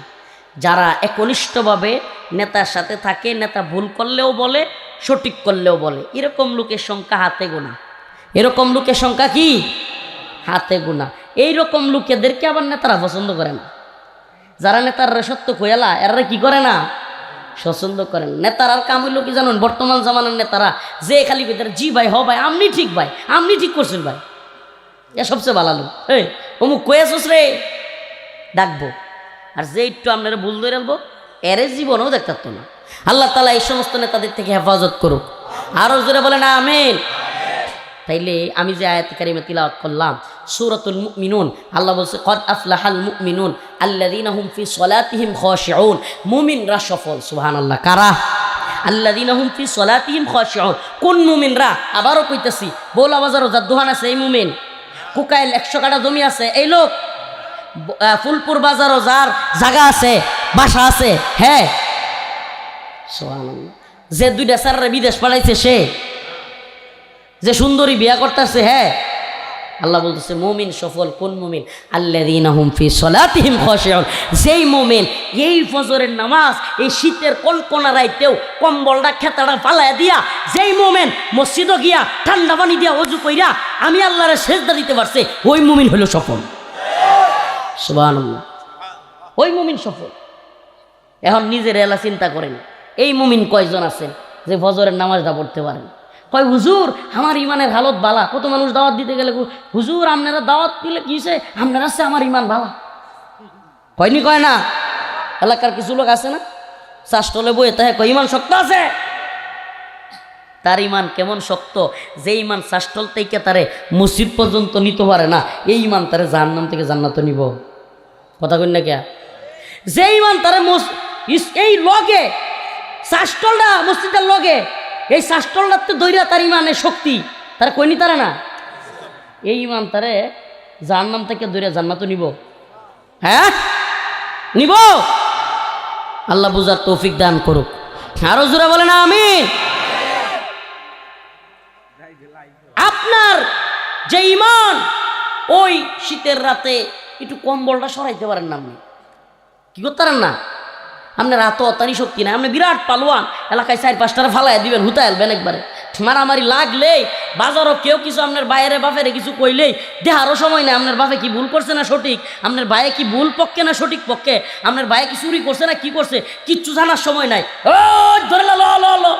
যারা একনিষ্ঠভাবে নেতার সাথে থাকে, নেতা ভুল করলেও বলে, সঠিক করলেও বলে। এরকম লোকের সংখ্যা হাতে গোনা। এরকম লোকের সংখ্যা কি? হাতে গোনা। এইরকম লোকেদেরকে আবার নেতারা পছন্দ করে না। যারা নেতারা সত্য কইলা এরা কি করে না? পছন্দ করেন। নেতারার কাম হইল কি জানুন? বর্তমান জামানার নেতারা যে খালি ভিতরে জি ভাই, হ ভাই, আপনি ঠিক ভাই, আপনি ঠিক করছেন ভাই, এ সবচেয়ে ভালো লোক। এই অমুক কয়েছস রে ডাকবো, আর যে একটু আপনারা ভুল ধরে আলবো এরে জীবনেও দেখতে না। আল্লাহ তাআলা এই সমস্ত নেতাদের থেকে হেফাজত করুক। আরো জোরে বলেন আমিন। তাইলে আমি যে আয়াত কারিমা তিলাওয়াত করলাম সূরাতুল মুমিনুন, আল্লাহ বলছে কদ আফলাহাল মুমিনুন আল্লাযীনা হুম ফি সলাতিহিম খাশিউন। মুমিনরা সফল। সুবহানাল্লাহ। কারা? আল্লাযীনা হুম ফি সলাতিহিম খাশিউন। কোন মুমিনরা? আবারও কইতেছি, বউলা বাজারও যার দোকান আছে এই মুমিন, কুকাইল 100 কাঠা জমি আছে এই লোক, ফুলপুর বাজারও যার জায়গা আছে, বাসা আছে, হ্যাঁ সুবহানাল্লাহ। যে 2টা সাররে বিদেশ পাঠাইছে সে, যে সুন্দরী বিয়া করতেছে, হ্যাঁ আল্লাহ বলতেছে মুমিন সফল। কোন মুমিন? আল্লাযীনা হুম ফি সলাতিহিম খাশিউন। যেই মুমিন এই ফজরের নামাজ এই শীতের কনকনা রাইতেও কম্বলটা খেতাটা ফালাইয়া দিয়া, যেই মুমিন মসজিদে গিয়া ঠান্ডা পানি দিয়া ওযু কইরা আমি আল্লাহরে সেজদা দিতে পারছে, ওই মুমিন হলো সফল। সুবহানাল্লাহ। ওই মুমিন সফল। এখন নিজের এলা চিন্তা করেন, এই মুমিন কয়জন আছেন যে ফজরের নামাজটা পড়তে পারেন? কয় হুজুর আমার ইমানের হালত বালা। কত মানুষ দাওয়াত দিতে গেলে হুজুর আপনারা দাওয়াত দিলে কি হয়েছে, আপনার আছে আমার ইমান বালা। কয়নি? কয় না? এলাকার কিছু লোক আছে না চাষটলে বইয়ে তাহে কয় ইমান শক্ত আছে। তার ইমান কেমন শক্ত, যে ইমান চাষটল থেকে তারে মসজিদ পর্যন্ত নিতে পারে না, এই ইমান তারে জাহান্নাম থেকে জান্নাত নিব। কথা কই না কে? যে ইমান তারে এই লগে চাষটলটা মসজিদের লগে, এই শাস্ত্রলাতে দৈরা তার ইমানের শক্তি তারা কইনি তারা না, এই ইমান তারে জাহান্নাম থেকে দৈরা জান্নাত নিব। হ্যাঁ নিব। আল্লাহ বুঝার তৌফিক দান করুক। আরো জোরে বলে না আমিন। আপনার যে ইমান, ওই শীতের রাতে একটু কম্বলটা সরাইতে পারেন না, আপনি কি করতে পারেন না? আপনার এত অতারি শক্তি নাই, আপনি বিরাট পালোয়ান, এলাকায় 4-5টারে ফালাই দিবেন, হুতায় আলবেন একবারে, মারামারি লাগলেই বাজারও কেউ কিছু আপনার বাইরে বাপের কিছু কইলেই দেহারও সময় নেই আপনার বাপে কি ভুল করছে না সঠিক, আপনার ভাইয়ে কি ভুল পক্ষে না সঠিক পক্ষে, আপনার ভাইয়ে কি চুরি করছে না কি করছে কিচ্ছু জানার সময় নাই। ও ধরে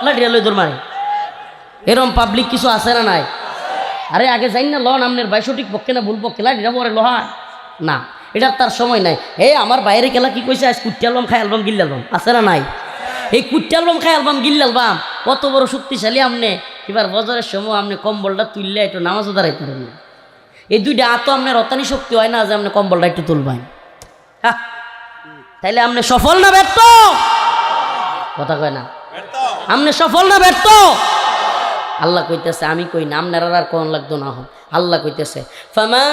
লাঠিয়া লই ধর মারে, এরম পাবলিক কিছু আছে না নাই? আরে আগে যাই না লন আপনার ভাই সঠিক পক্ষে না ভুল পক্ষে, লাঠিটা পরে লোহা না, এটার তার সময় নাই। আমার বাইরে গেলা কি কইছে আজ কুট্টি অ্যালবাম খাই অ্যালবাম গিল্লা অ্যালবাম আছে না নাই? এই কুট্টি অ্যালবাম খাই অ্যালবাম গিল্লা অ্যালবাম কত বড় শক্তিশালী। আপনি এবার বজরের সময় আপনি কম্বলটা তুললে একটু নামাজও দাঁড়াইতে পারেন না। এই দুইটা আত আপনার রতানি শক্তি হয় না যে আপনি কম্বলটা একটু তুলবেন। তাইলে আপনি সফল না ব্যর্থ? কথা কয় না, আপনি সফল না ব্যর্থ? আল্লাহ কইতেছে, আমি কই না, আপনার আর কোন লাগতো না হন। আল্লাহ কইতেছে ফামান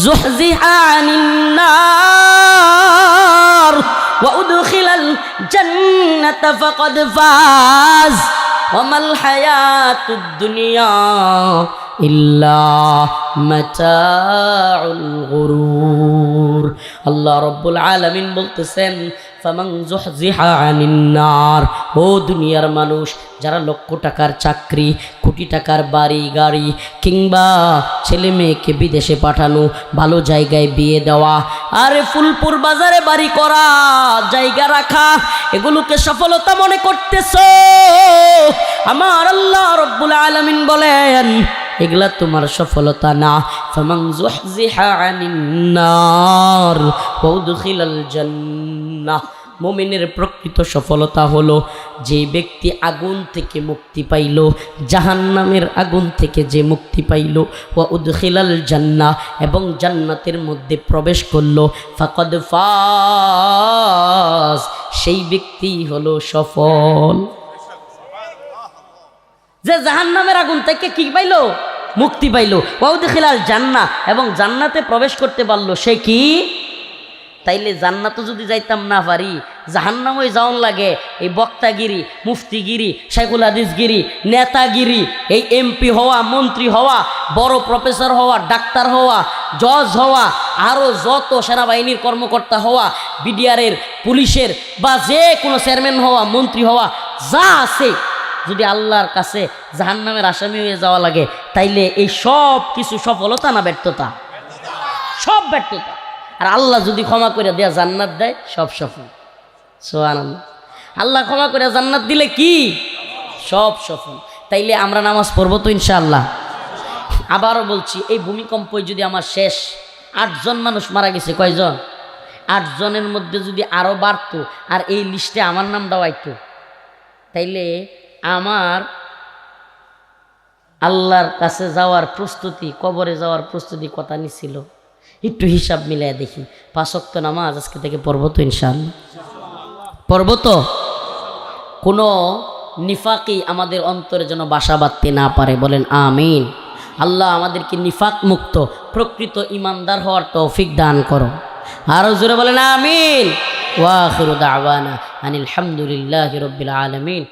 যুহজিহা আনিন নার ওয়া উদখিলাল জান্নাতা ফাকাদ ফাজ ওয়া মাল হায়াতুদ দুনিয়া ইল্লা মাতাউল গুরুর। আল্লাহ রাব্বুল আলামিন বলতেছেন ফামান যুহজিহা আনিন নার, ও দুনিয়ার মানুষ যারা লক্ষ টাকার চাকরি, কোটি টাকার বাড়ি গাড়ি, কিংবা ছেলে মেয়েকে বিদেশে পাঠানো, ভালো জায়গায় বিয়ে দেওয়া, আরে ফুলপুর বাজারে বাড়ি করা, জায়গা রাখা, এগুলোকে সফলতা মনে করতেছো, আমার আল্লাহ রাব্বুল আলামিন বলেন এগুলা তোমার সফলতা না। ফামান যুহজিহা আনিন নার ওয়া উদখিলাল জান্নাহ, মুমিনের প্রকৃত সফলতা হলো যে ব্যক্তি আগুন থেকে মুক্তি পাইল, জাহান্নামের আগুন থেকে যে মুক্তি পাইল, ওয়া উদখিলাল জান্নাহ, এবং জান্নাতের মধ্যে প্রবেশ করলো, ফাকাদ ফাজ, সেই ব্যক্তি হলো সফল। যে জাহান্নামের আগুন থেকে কি পাইলো? মুক্তি পাইলো। ওয়া উদখিলাল জান্নাহ, এবং জান্নাতে প্রবেশ করতে পারলো, সে কি? তাইলে জান্নাতও যদি যাইতাম না পারি, জাহান্নামই যাওয়ান লাগে। এই বক্তাগিরি, মুফতিগিরি, শাইখুল হাদিসগিরি, নেতাগিরি, এই এমপি হওয়া, মন্ত্রী হওয়া, বড় প্রফেসর হওয়া, ডাক্তার হওয়া, জজ হওয়া, আরও যত সেনাবাহিনীর কর্মকর্তা হওয়া, বিডিআরের, পুলিশের, বা যে কোনো চেয়ারম্যান হওয়া, মন্ত্রী হওয়া, যা আছে, যদি আল্লাহর কাছে জাহান্নামের আসামি হয়ে যাওয়া লাগে, তাইলে এই সব কিছু সফলতা না ব্যর্থতা? সব ব্যর্থতা। আর আল্লাহ যদি ক্ষমা করে দেয়া জান্নাত দেয়, সব সফল। সুবহানাল্লাহ। আল্লাহ ক্ষমা করে জান্নাত দিলে কি? সব সফল। তাইলে আমরা নামাজ পড়বো তো ইনশাআল্লাহ? আবারও বলছি, এই ভূমিকম্পই যদি আমার শেষ 8 জন মানুষ মারা গেছে, কয়জন? 8 জনের মধ্যে যদি আরও বাড়তো, আর এই লিস্টে আমার নামটাও আইতো, তাইলে আমার আল্লাহর কাছে যাওয়ার প্রস্তুতি, কবরে যাওয়ার প্রস্তুতি কথা নিছিল, একটু হিসাব মিলাই দেখি। 5 ওয়াক্ত নামাজ আজকে থেকে পড়ব তো ইনশাআল্লাহ? পড়ব তো? কোনো নিফাকি আমাদের অন্তরে যেন বাসা বাঁধতে না পারে, বলেন আমিন। আল্লাহ আমাদেরকে নিফাক মুক্ত প্রকৃত ইমানদার হওয়ার তৌফিক দান করো, আরো জোরে বলেন আমিন। ওয়া আখিরু দাওয়ানা আনিল হামদুলিল্লাহি রাব্বিল আলামিন।